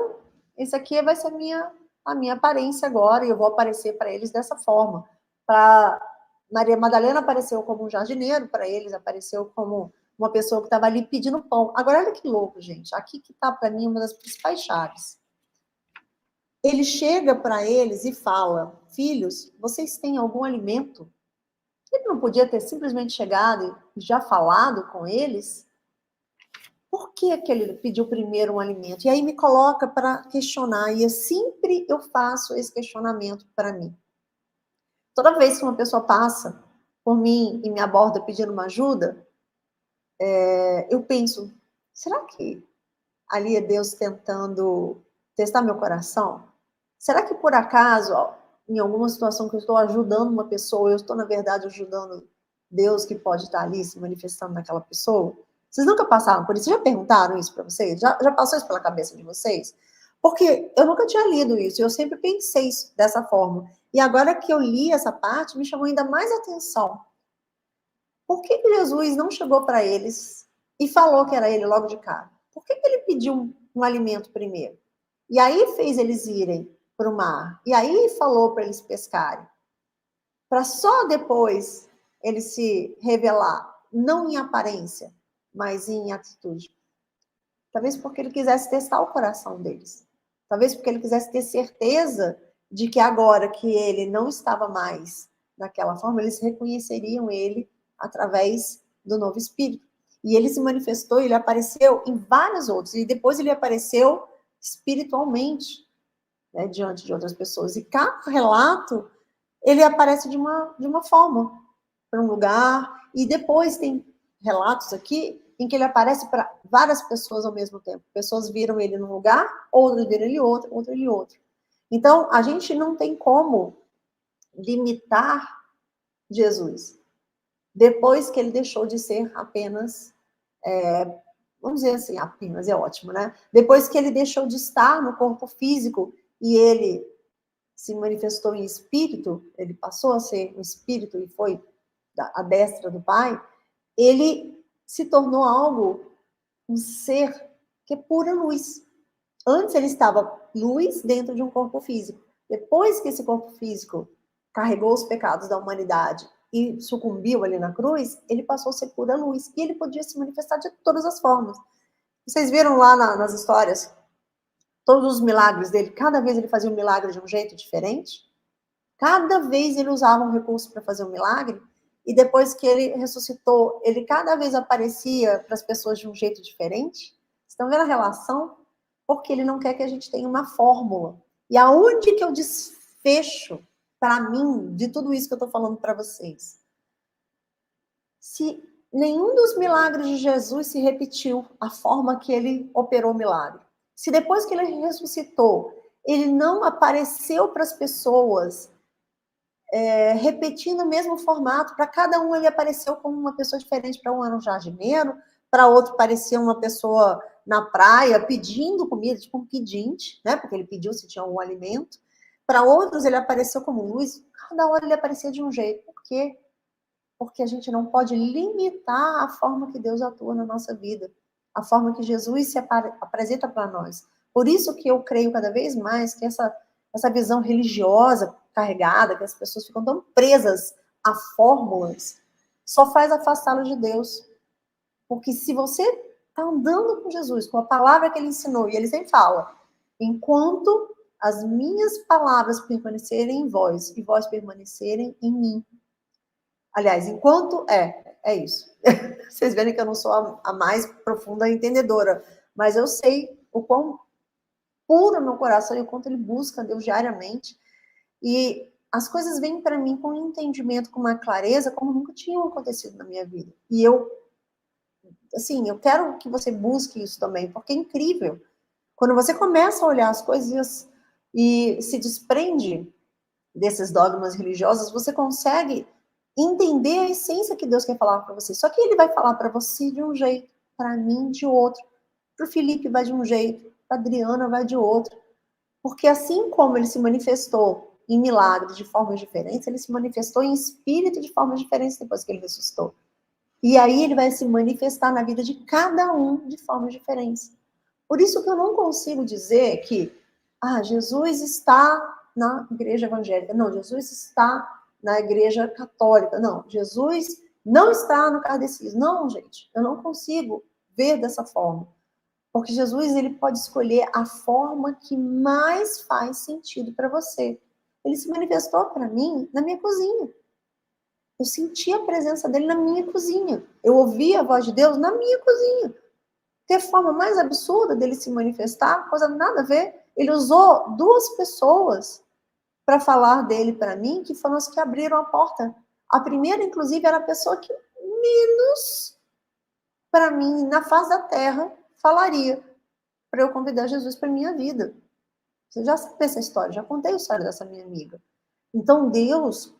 esse aqui vai ser a minha aparência agora, e eu vou aparecer para eles dessa forma. Para Maria Madalena apareceu como um jardineiro, para eles apareceu como uma pessoa que estava ali pedindo pão. Agora, olha que louco, gente. Aqui que está, para mim, uma das principais chaves. Ele chega para eles e fala: filhos, vocês têm algum alimento? Ele não podia ter simplesmente chegado e já falado com eles? Por que ele pediu primeiro um alimento? E aí me coloca para questionar, e sempre eu faço esse questionamento para mim. Toda vez que uma pessoa passa por mim e me aborda pedindo uma ajuda, eu penso, será que ali é Deus tentando testar meu coração? Será que por acaso, em alguma situação que eu estou ajudando uma pessoa, eu estou, na verdade, ajudando Deus que pode estar ali se manifestando naquela pessoa? Vocês nunca passaram por isso? Já perguntaram isso para vocês? Já passou isso pela cabeça de vocês? Porque eu nunca tinha lido isso, eu sempre pensei isso dessa forma. E agora que eu li essa parte, me chamou ainda mais atenção. Por que Jesus não chegou para eles e falou que era ele logo de cara? Por que ele pediu um alimento primeiro? E aí fez eles irem para o mar. E aí falou para eles pescarem. Para só depois ele se revelar, não em aparência, mas em atitude. Talvez porque ele quisesse testar o coração deles. Talvez porque ele quisesse ter certeza de que agora que ele não estava mais daquela forma, eles reconheceriam ele através do novo espírito. E ele se manifestou, ele apareceu em vários outros. E depois ele apareceu espiritualmente, né, diante de outras pessoas. E cada relato, ele aparece de uma forma, para um lugar. E depois tem relatos aqui em que ele aparece para várias pessoas ao mesmo tempo. Pessoas viram ele num lugar, outras viram ele outro, outro ele outro. Então, a gente não tem como limitar Jesus. Depois que ele deixou de ser apenas, vamos dizer assim, apenas é ótimo, né? Depois que ele deixou de estar no corpo físico e ele se manifestou em espírito, ele passou a ser um espírito e foi à destra do Pai, ele se tornou algo, um ser que é pura luz. Antes ele estava luz dentro de um corpo físico. Depois que esse corpo físico carregou os pecados da humanidade e sucumbiu ali na cruz, ele passou a ser pura luz. E ele podia se manifestar de todas as formas. Vocês viram lá nas histórias todos os milagres dele? Cada vez ele fazia um milagre de um jeito diferente. Cada vez ele usava um recurso para fazer um milagre. E depois que ele ressuscitou, ele cada vez aparecia para as pessoas de um jeito diferente. Estão vendo a relação? Porque ele não quer que a gente tenha uma fórmula. E aonde que eu desfecho, para mim, de tudo isso que eu estou falando para vocês? Se nenhum dos milagres de Jesus se repetiu a forma que ele operou o milagre. Se depois que ele ressuscitou, ele não apareceu para as pessoas repetindo o mesmo formato. Para cada um ele apareceu como uma pessoa diferente. Para um era um jardineiro, para outro parecia uma pessoa na praia pedindo comida, tipo um pedinte, né? Porque ele pediu se tinha algum alimento. Para outros ele apareceu como luz. Cada hora ele aparecia de um jeito. Por quê? Porque a gente não pode limitar a forma que Deus atua na nossa vida, a forma que Jesus se apresenta para nós. Por isso que eu creio cada vez mais que essa visão religiosa carregada, que as pessoas ficam tão presas a fórmulas, só faz afastá-lo de Deus. Porque se você está andando com Jesus, com a palavra que ele ensinou, e ele sempre fala, enquanto as minhas palavras permanecerem em vós e vós permanecerem em mim. Aliás, enquanto é isso. Vocês verem que eu não sou a mais profunda entendedora, mas eu sei o quão puro é meu coração e o quanto ele busca Deus diariamente. E as coisas vêm para mim com um entendimento, com uma clareza, como nunca tinham acontecido na minha vida. E eu quero que você busque isso também, porque é incrível. Quando você começa a olhar as coisas e se desprende desses dogmas religiosos, você consegue entender a essência que Deus quer falar para você. Só que ele vai falar para você de um jeito, para mim de outro. Para o Felipe vai de um jeito, para a Adriana vai de outro. Porque assim como ele se manifestou em milagres de formas diferentes, ele se manifestou em espírito de formas diferentes depois que ele ressuscitou. E aí ele vai se manifestar na vida de cada um de formas diferentes. Por isso que eu não consigo dizer que Jesus está na igreja evangélica. Não, Jesus está na igreja católica. Não, Jesus não está no kardecismo. Não, gente, eu não consigo ver dessa forma. Porque Jesus ele pode escolher a forma que mais faz sentido para você. Ele se manifestou para mim na minha cozinha. Eu senti a presença dele na minha cozinha. Eu ouvi a voz de Deus na minha cozinha. Ter forma mais absurda dele se manifestar, coisa nada a ver. Ele usou duas pessoas para falar dele para mim, que foram as que abriram a porta. A primeira, inclusive, era a pessoa que menos para mim, na face da terra, falaria para eu convidar Jesus para minha vida. Você já sabe essa história, já contei a história dessa minha amiga. Então, Deus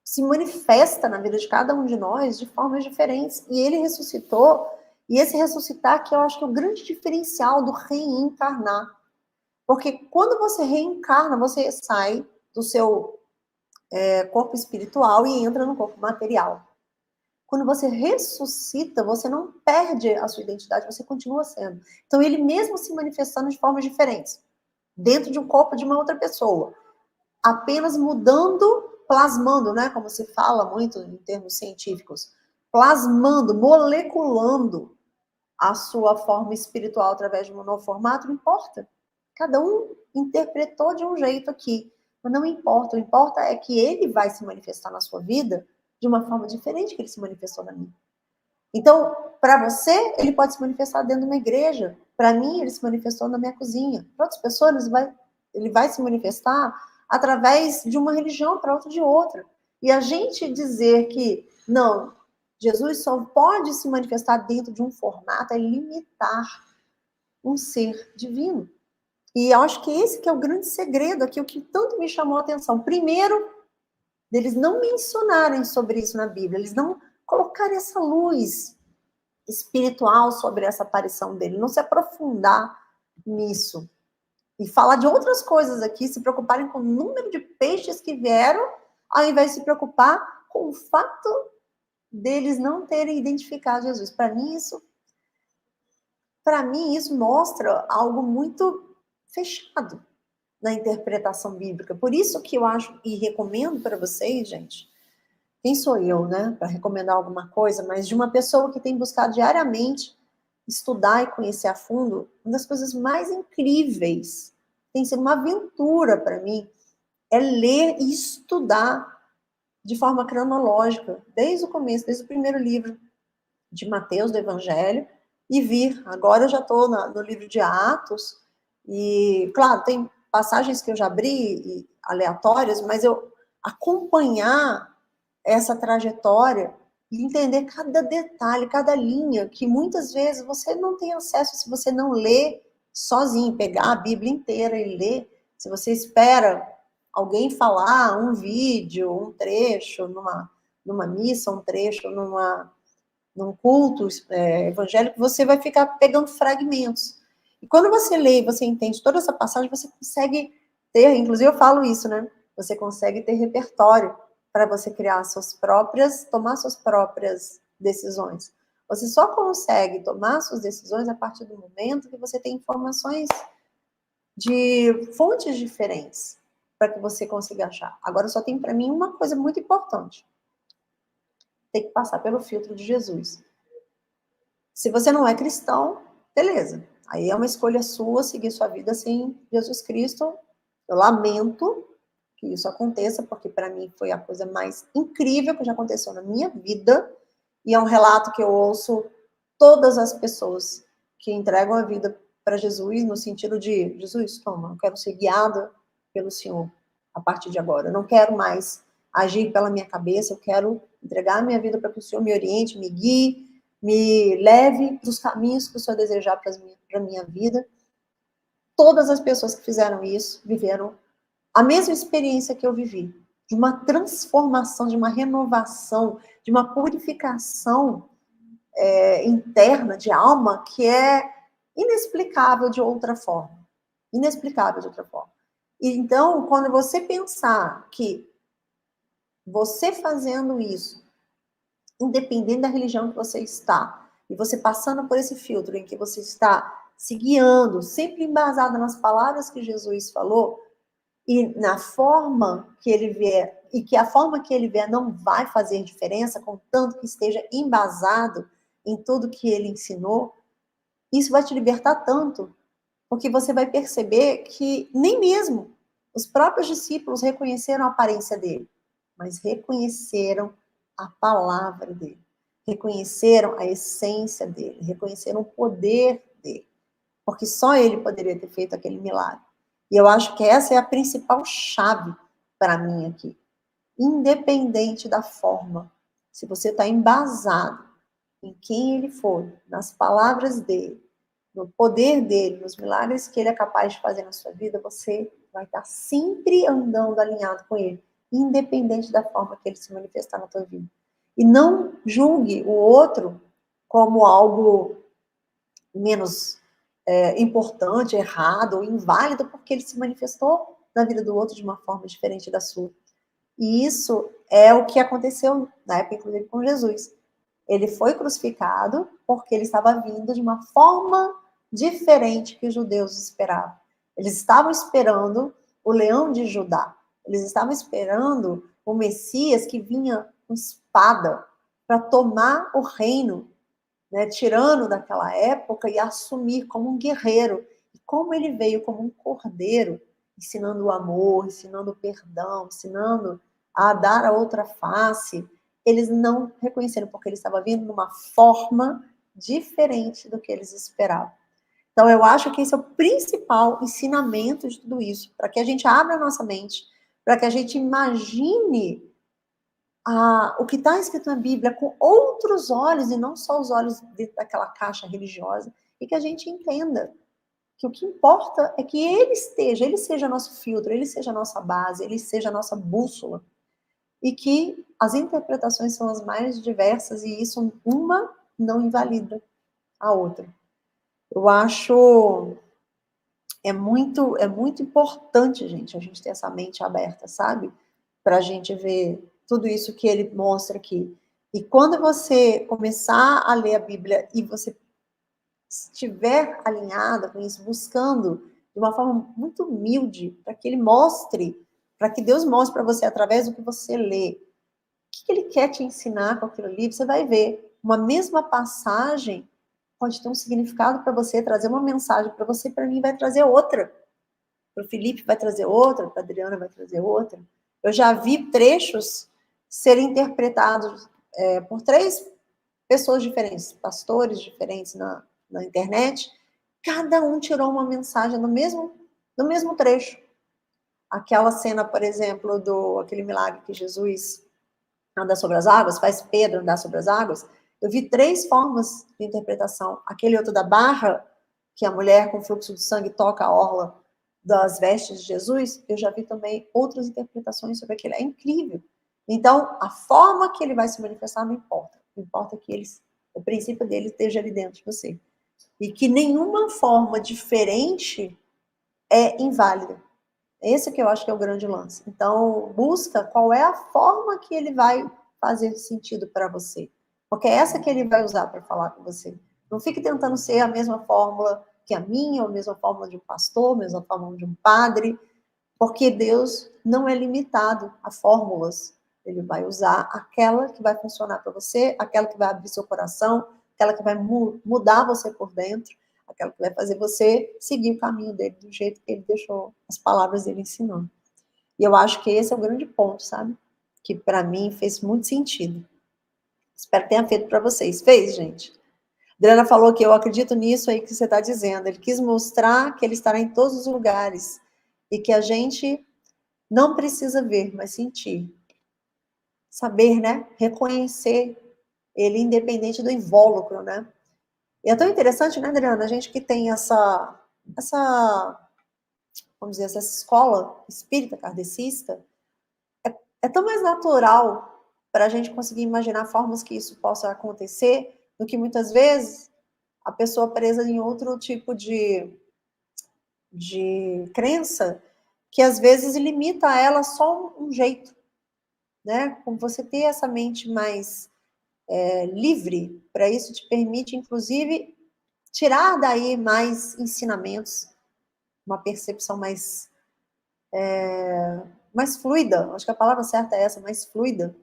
se manifesta na vida de cada um de nós de formas diferentes. E ele ressuscitou, e esse ressuscitar que eu acho que é o grande diferencial do reencarnar. Porque quando você reencarna, você sai do seu corpo espiritual e entra no corpo material. Quando você ressuscita, você não perde a sua identidade, você continua sendo. Então, ele mesmo se manifestando de formas diferentes, dentro de um corpo de uma outra pessoa, apenas mudando, plasmando, né? Como se fala muito em termos científicos, plasmando, moleculando a sua forma espiritual através de um novo formato, não importa. Cada um interpretou de um jeito aqui, mas não importa. O que importa é que ele vai se manifestar na sua vida de uma forma diferente que ele se manifestou na minha. Então, para você, ele pode se manifestar dentro de uma igreja. Para mim, ele se manifestou na minha cozinha. Para outras pessoas, ele vai se manifestar através de uma religião, para outra de outra. E a gente dizer que, não, Jesus só pode se manifestar dentro de um formato é limitar um ser divino. E eu acho que esse que é o grande segredo aqui, o que tanto me chamou a atenção. Primeiro, deles não mencionarem sobre isso na Bíblia, eles não colocarem essa luz espiritual sobre essa aparição dele, não se aprofundar nisso. E falar de outras coisas aqui, se preocuparem com o número de peixes que vieram, ao invés de se preocupar com o fato deles não terem identificado Jesus. Para mim, isso mostra algo muito fechado na interpretação bíblica. Por isso que eu acho e recomendo para vocês, gente, quem sou eu, né, para recomendar alguma coisa, mas de uma pessoa que tem buscado diariamente estudar e conhecer a fundo, uma das coisas mais incríveis, tem sido uma aventura para mim, é ler e estudar de forma cronológica, desde o começo, desde o primeiro livro de Mateus, do Evangelho, e vir. Agora eu já estou no livro de Atos, e, claro, tem passagens que eu já abri, aleatórias, mas eu acompanhar essa trajetória e entender cada detalhe, cada linha, que muitas vezes você não tem acesso se você não lê sozinho, pegar a Bíblia inteira e ler. Se você espera alguém falar um vídeo, um trecho numa missa, um trecho num culto evangélico, você vai ficar pegando fragmentos. E quando você lê e você entende toda essa passagem, você consegue ter, inclusive eu falo isso, né? Você consegue ter repertório para você criar tomar suas próprias decisões. Você só consegue tomar suas decisões a partir do momento que você tem informações de fontes diferentes para que você consiga achar. Agora só tem para mim uma coisa muito importante. Tem que passar pelo filtro de Jesus. Se você não é cristão, beleza. Aí é uma escolha sua seguir sua vida sem Jesus Cristo. Eu lamento que isso aconteça, porque para mim foi a coisa mais incrível que já aconteceu na minha vida. E é um relato que eu ouço todas as pessoas que entregam a vida para Jesus, no sentido de, Jesus, toma, eu quero ser guiada pelo Senhor a partir de agora. Eu não quero mais agir pela minha cabeça, eu quero entregar a minha vida para que o Senhor me oriente, me guie, me leve para os caminhos que o Senhor desejar para a minha vida. Todas as pessoas que fizeram isso viveram a mesma experiência que eu vivi, de uma transformação, de uma renovação, de uma purificação interna, de alma, que é inexplicável de outra forma. Inexplicável de outra forma. E, então, quando você pensar que você fazendo isso, independente da religião que você está, e você passando por esse filtro em que você está se guiando, sempre embasado nas palavras que Jesus falou, e na forma que ele vier, e que a forma que ele vier não vai fazer diferença, contanto que esteja embasado em tudo que ele ensinou, isso vai te libertar tanto, porque você vai perceber que nem mesmo os próprios discípulos reconheceram a aparência dele, mas reconheceram a palavra dele, reconheceram a essência dele, reconheceram o poder dele, porque só ele poderia ter feito aquele milagre. E eu acho que essa é a principal chave para mim aqui. Independente da forma, se você está embasado em quem ele foi, nas palavras dele, no poder dele, nos milagres que ele é capaz de fazer na sua vida, você vai estar sempre andando alinhado com ele, independente da forma que ele se manifestar na tua vida. E não julgue o outro como algo menos importante, errado ou inválido, porque ele se manifestou na vida do outro de uma forma diferente da sua. E isso é o que aconteceu na época, inclusive, com Jesus. Ele foi crucificado porque ele estava vindo de uma forma diferente que os judeus esperavam. Eles estavam esperando o leão de Judá. Eles estavam esperando o Messias que vinha com espada para tomar o reino, né, tirano daquela época e assumir como um guerreiro. E como ele veio como um cordeiro, ensinando o amor, ensinando o perdão, ensinando a dar a outra face, eles não reconheceram, porque ele estava vindo numa forma diferente do que eles esperavam. Então, eu acho que esse é o principal ensinamento de tudo isso, para que a gente abra a nossa mente, para que a gente imagine o que está escrito na Bíblia com outros olhos, e não só os olhos daquela caixa religiosa, e que a gente entenda que o que importa é que ele seja nosso filtro, ele seja a nossa base, ele seja a nossa bússola, e que as interpretações são as mais diversas, e isso uma não invalida a outra. Eu acho é muito importante, gente, a gente ter essa mente aberta, sabe? Para a gente ver tudo isso que ele mostra aqui. E quando você começar a ler a Bíblia e você estiver alinhada com isso, buscando de uma forma muito humilde, para que ele mostre, para que Deus mostre para você através do que você lê, o que ele quer te ensinar com aquilo ali, você vai ver. Uma mesma passagem pode ter um significado para você, trazer uma mensagem para você, para mim vai trazer outra. Para o Felipe vai trazer outra, para a Adriana vai trazer outra. Eu já vi trechos serem interpretados por 3 pessoas diferentes, pastores diferentes na internet. Cada um tirou uma mensagem no mesmo trecho. Aquela cena, por exemplo, aquele milagre que Jesus anda sobre as águas, faz Pedro andar sobre as águas. Eu vi 3 formas de interpretação. Aquele outro da barra, que a mulher com fluxo de sangue toca a orla das vestes de Jesus, eu já vi também outras interpretações sobre aquilo. É incrível. Então, a forma que ele vai se manifestar não importa. Importa que o princípio dele esteja ali dentro de você. E que nenhuma forma diferente é inválida. Esse que eu acho que é o grande lance. Então, busca qual é a forma que ele vai fazer sentido para você. Porque é essa que ele vai usar para falar com você. Não fique tentando ser a mesma fórmula que a minha, ou a mesma fórmula de um pastor, a mesma fórmula de um padre, porque Deus não é limitado a fórmulas. Ele vai usar aquela que vai funcionar para você, aquela que vai abrir seu coração, aquela que vai mudar você por dentro, aquela que vai fazer você seguir o caminho dele do jeito que ele deixou as palavras dele ensinando. E eu acho que esse é o grande ponto, sabe? Que para mim fez muito sentido. Espero que tenha feito para vocês. Fez, gente? Adriana falou que eu acredito nisso aí que você está dizendo. Ele quis mostrar que ele estará em todos os lugares e que a gente não precisa ver, mas sentir. Saber, né? Reconhecer ele independente do invólucro, né? E é tão interessante, né, Adriana? A gente que tem essa vamos dizer, essa escola espírita kardecista, é tão mais natural para a gente conseguir imaginar formas que isso possa acontecer do que muitas vezes a pessoa presa em outro tipo de crença que às vezes limita a ela só um jeito, né? Como você ter essa mente mais livre, para isso te permite, inclusive, tirar daí mais ensinamentos, uma percepção mais fluida, acho que a palavra certa é essa, mais fluida.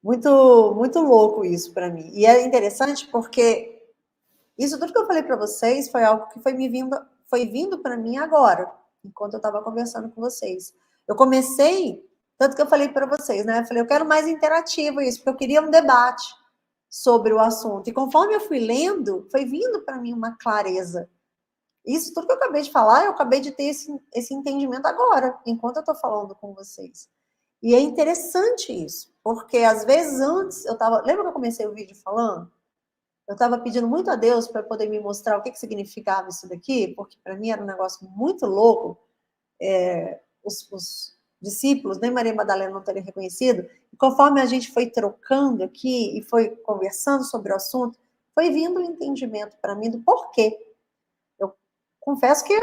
Muito, muito louco isso para mim. E é interessante porque isso tudo que eu falei para vocês foi algo que foi vindo para mim agora, enquanto eu estava conversando com vocês. Eu comecei, tanto que eu falei para vocês, né? Eu falei, eu quero mais interativo isso, porque eu queria um debate sobre o assunto. E conforme eu fui lendo, foi vindo para mim uma clareza. Isso tudo que eu acabei de falar, eu acabei de ter esse entendimento agora, enquanto eu estou falando com vocês. E é interessante isso, porque às vezes antes eu estava. Lembra que eu comecei o vídeo falando? Eu estava pedindo muito a Deus para poder me mostrar o que significava isso daqui, porque para mim era um negócio muito louco. Os discípulos, nem Maria Madalena não teriam reconhecido. E conforme a gente foi trocando aqui e foi conversando sobre o assunto, foi vindo o entendimento para mim do porquê. Eu confesso que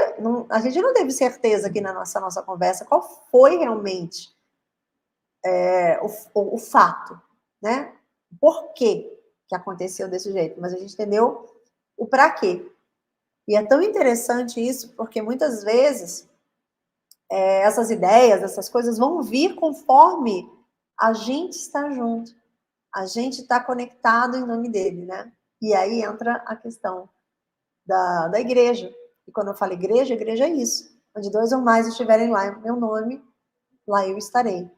a gente não teve certeza aqui na nossa conversa qual foi realmente o fato, né? Por que aconteceu desse jeito, mas a gente entendeu o para quê. E é tão interessante isso, porque muitas vezes essas ideias, essas coisas vão vir conforme a gente está junto, a gente está conectado em nome dele, né? E aí entra a questão da igreja. E quando eu falo igreja é isso. Onde 2 ou mais estiverem lá em meu nome, lá eu estarei.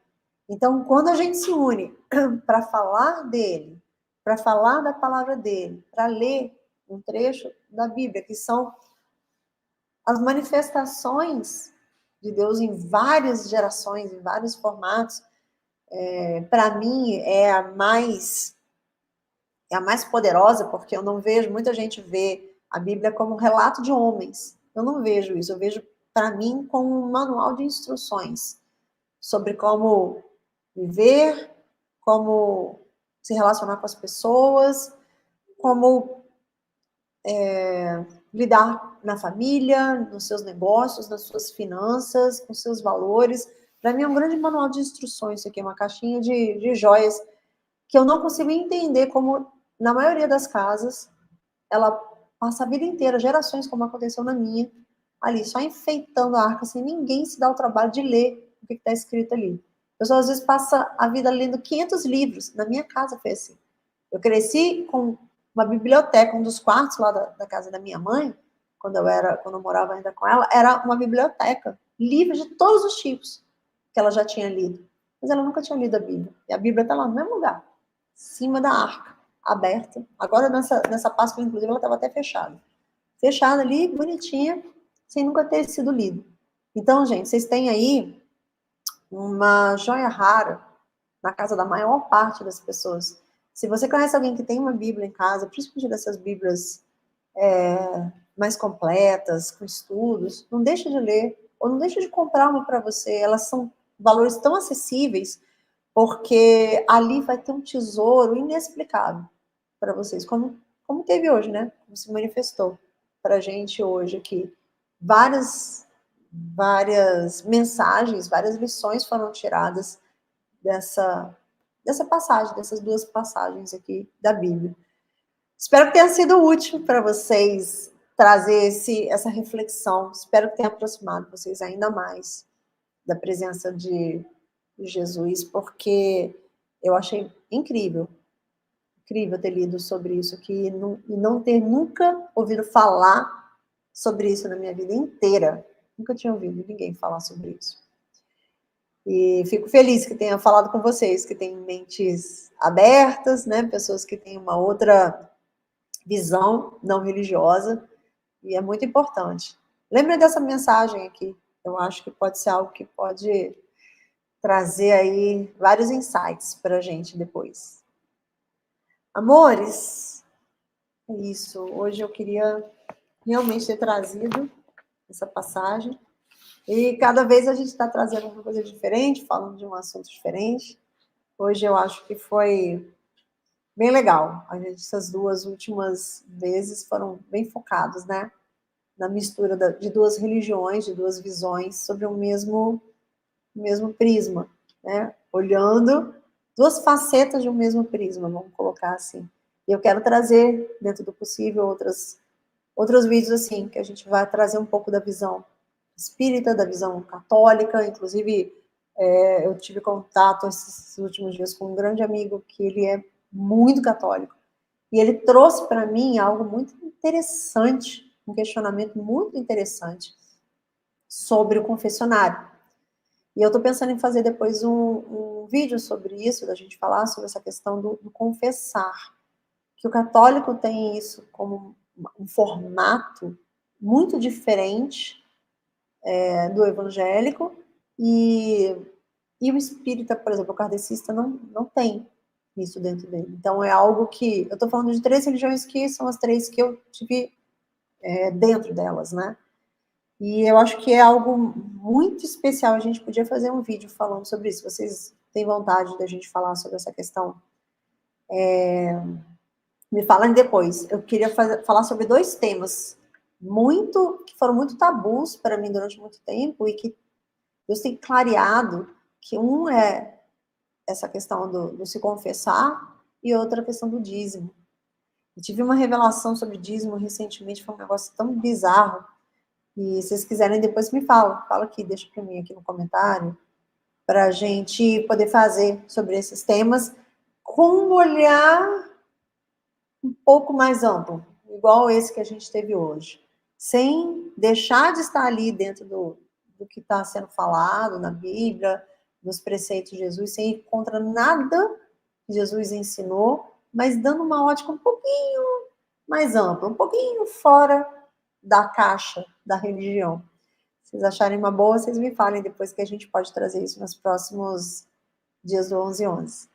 Então, quando a gente se une para falar dele, para falar da palavra dele, para ler um trecho da Bíblia, que são as manifestações de Deus em várias gerações, em vários formatos, para mim é a mais poderosa, porque eu não vejo, muita gente vê a Bíblia como um relato de homens. Eu não vejo isso, eu vejo, para mim, como um manual de instruções sobre como viver, como se relacionar com as pessoas, como lidar na família, nos seus negócios, nas suas finanças, com seus valores. Para mim é um grande manual de instruções, isso aqui é uma caixinha de joias que eu não consigo entender como, na maioria das casas, ela passa a vida inteira, gerações, como aconteceu na minha, ali, só enfeitando a arca, sem ninguém se dar o trabalho de ler o que está escrito ali. A pessoa, às vezes, passa a vida lendo 500 livros. Na minha casa foi assim. Eu cresci com uma biblioteca, um dos quartos lá da casa da minha mãe, quando eu morava ainda com ela, era uma biblioteca, livros de todos os tipos que ela já tinha lido. Mas ela nunca tinha lido a Bíblia. E a Bíblia está lá no mesmo lugar, em cima da arca, aberta. Agora, nessa Páscoa, inclusive, ela estava até fechada. Fechada ali, bonitinha, sem nunca ter sido lido. Então, gente, vocês têm aí uma joia rara na casa da maior parte das pessoas. Se você conhece alguém que tem uma Bíblia em casa, principalmente dessas Bíblias mais completas, com estudos, não deixa de ler, ou não deixa de comprar uma para você. Elas são valores tão acessíveis, porque ali vai ter um tesouro inexplicável para vocês, como teve hoje, né? Como se manifestou para a gente hoje aqui. Várias mensagens, várias lições foram tiradas dessa passagem, dessas duas passagens aqui da Bíblia. Espero que tenha sido útil para vocês trazer essa reflexão. Espero que tenha aproximado vocês ainda mais da presença de Jesus, porque eu achei incrível ter lido sobre isso aqui e não ter nunca ouvido falar sobre isso na minha vida inteira. Nunca tinha ouvido ninguém falar sobre isso. E fico feliz que tenha falado com vocês, que têm mentes abertas, né? Pessoas que têm uma outra visão não religiosa, e é muito importante. Lembre dessa mensagem aqui. Eu acho que pode ser algo que pode trazer aí vários insights para a gente depois. Amores, é isso. Hoje eu queria realmente ter trazido essa passagem. E cada vez a gente está trazendo uma coisa diferente, falando de um assunto diferente. Hoje eu acho que foi bem legal. Essas duas últimas vezes foram bem focadas, né? Na mistura de duas religiões, de duas visões sobre o mesmo prisma, né? Olhando duas facetas de um mesmo prisma, vamos colocar assim. E eu quero trazer, dentro do possível, outros vídeos assim, que a gente vai trazer um pouco da visão espírita, da visão católica. Inclusive, eu tive contato esses últimos dias com um grande amigo que ele é muito católico. E ele trouxe para mim algo muito interessante, um questionamento muito interessante sobre o confessionário. E eu estou pensando em fazer depois um vídeo sobre isso, da gente falar sobre essa questão do confessar. Que o católico tem isso como um formato muito diferente do evangélico, e o espírita, por exemplo, o kardecista, não tem isso dentro dele. Então é algo que... Eu estou falando de 3 religiões que são as 3 que eu tive dentro delas, né? E eu acho que é algo muito especial. A gente podia fazer um vídeo falando sobre isso. Vocês têm vontade da gente falar sobre essa questão? Me falem depois. Eu queria falar sobre 2 temas que foram muito tabus para mim durante muito tempo, e que Deus tem clareado, que um é essa questão do se confessar, e outra a questão do dízimo. Eu tive uma revelação sobre dízimo recentemente, foi um negócio tão bizarro. E se vocês quiserem, depois me fala aqui, deixa para mim aqui no comentário, para a gente poder fazer sobre esses temas com um olhar um pouco mais amplo, igual esse que a gente teve hoje, sem deixar de estar ali dentro do que está sendo falado na Bíblia, dos preceitos de Jesus, sem ir contra nada que Jesus ensinou, mas dando uma ótica um pouquinho mais ampla, um pouquinho fora da caixa da religião. Se vocês acharem uma boa, vocês me falem depois, que a gente pode trazer isso nos próximos dias do 11/11.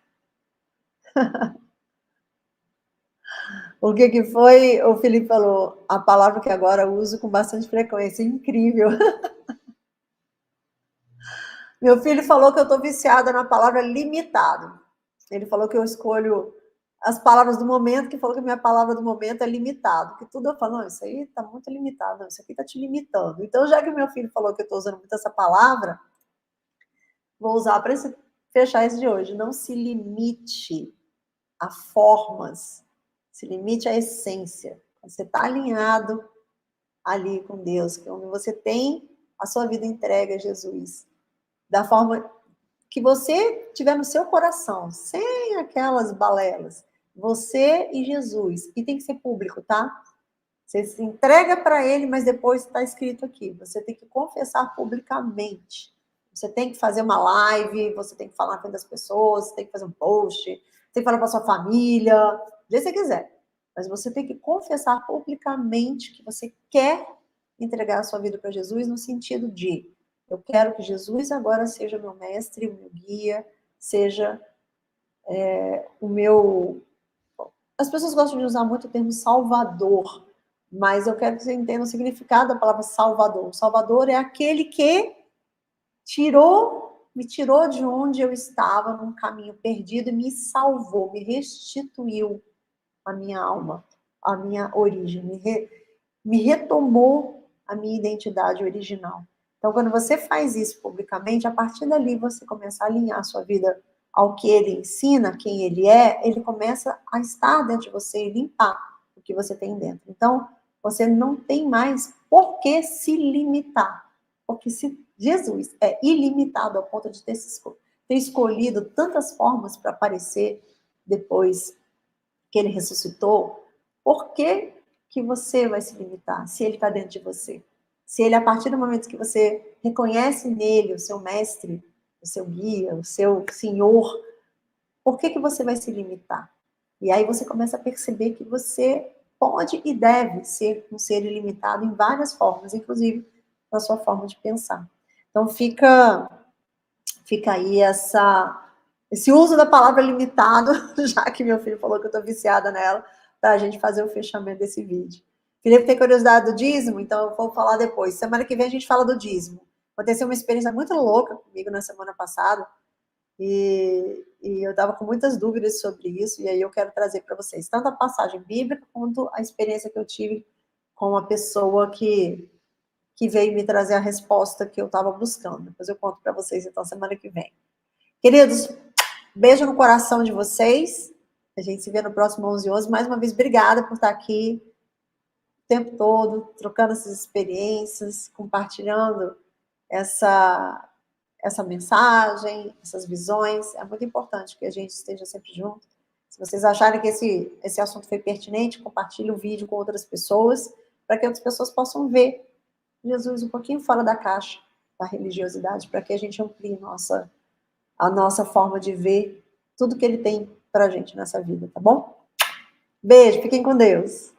O que foi? O Felipe falou, a palavra que agora uso com bastante frequência. Incrível. Meu filho falou que eu estou viciada na palavra limitado. Ele falou que eu escolho as palavras do momento, que falou que a minha palavra do momento é limitado. Que tudo eu falo, não, isso aí está muito limitado, não, isso aqui está te limitando. Então, já que meu filho falou que eu estou usando muito essa palavra, vou usar para fechar esse de hoje. Não se limite a formas, se limite à essência. Você está alinhado ali com Deus, que é onde você tem a sua vida entregue a Jesus, da forma que você tiver no seu coração, sem aquelas balelas, você e Jesus, e tem que ser público, tá? Você se entrega para ele, mas depois está escrito aqui, você tem que confessar publicamente. Você tem que fazer uma live, você tem que falar na frente das pessoas, você tem que fazer um post, tem que falar para sua família, do jeito que você quiser. Mas você tem que confessar publicamente que você quer entregar a sua vida para Jesus, no sentido de: eu quero que Jesus agora seja meu mestre, o meu guia, seja o meu... As pessoas gostam de usar muito o termo salvador, Mas eu quero que você entenda o significado da palavra Salvador. O Salvador é aquele que me tirou de onde eu estava, num caminho perdido, e me salvou, me restituiu a minha alma, a minha origem, me retomou a minha identidade original. Então, quando você faz isso publicamente, a partir dali você começa a alinhar a sua vida ao que ele ensina, quem ele é, ele começa a estar dentro de você e limpar o que você tem dentro. Então, você não tem mais por que se limitar. Porque se Jesus é ilimitado ao ponto de ter escolhido tantas formas para aparecer depois que ele ressuscitou, por que que você vai se limitar se ele está dentro de você? Se ele, a partir do momento que você reconhece nele o seu mestre, o seu guia, o seu senhor, por que que você vai se limitar? E aí você começa a perceber que você pode e deve ser um ser ilimitado em várias formas, inclusive na sua forma de pensar. Então fica aí esse uso da palavra limitado, já que meu filho falou que eu estou viciada nela, para a gente fazer o fechamento desse vídeo. Felipe tem curiosidade do dízimo, então eu vou falar depois. Semana que vem a gente fala do dízimo. Aconteceu uma experiência muito louca comigo na semana passada, e eu estava com muitas dúvidas sobre isso, e aí eu quero trazer para vocês tanto a passagem bíblica quanto a experiência que eu tive com uma pessoa que veio me trazer a resposta que eu estava buscando. Depois eu conto para vocês, então, semana que vem. Queridos, beijo no coração de vocês. A gente se vê no próximo 11/11. Mais uma vez, obrigada por estar aqui o tempo todo, trocando essas experiências, compartilhando essa mensagem, essas visões. É muito importante que a gente esteja sempre junto. Se vocês acharem que esse assunto foi pertinente, compartilhe o vídeo com outras pessoas, para que outras pessoas possam ver Jesus um pouquinho fora da caixa da religiosidade, para que a gente amplie a nossa forma de ver tudo que ele tem pra gente nessa vida, tá bom? Beijo, fiquem com Deus.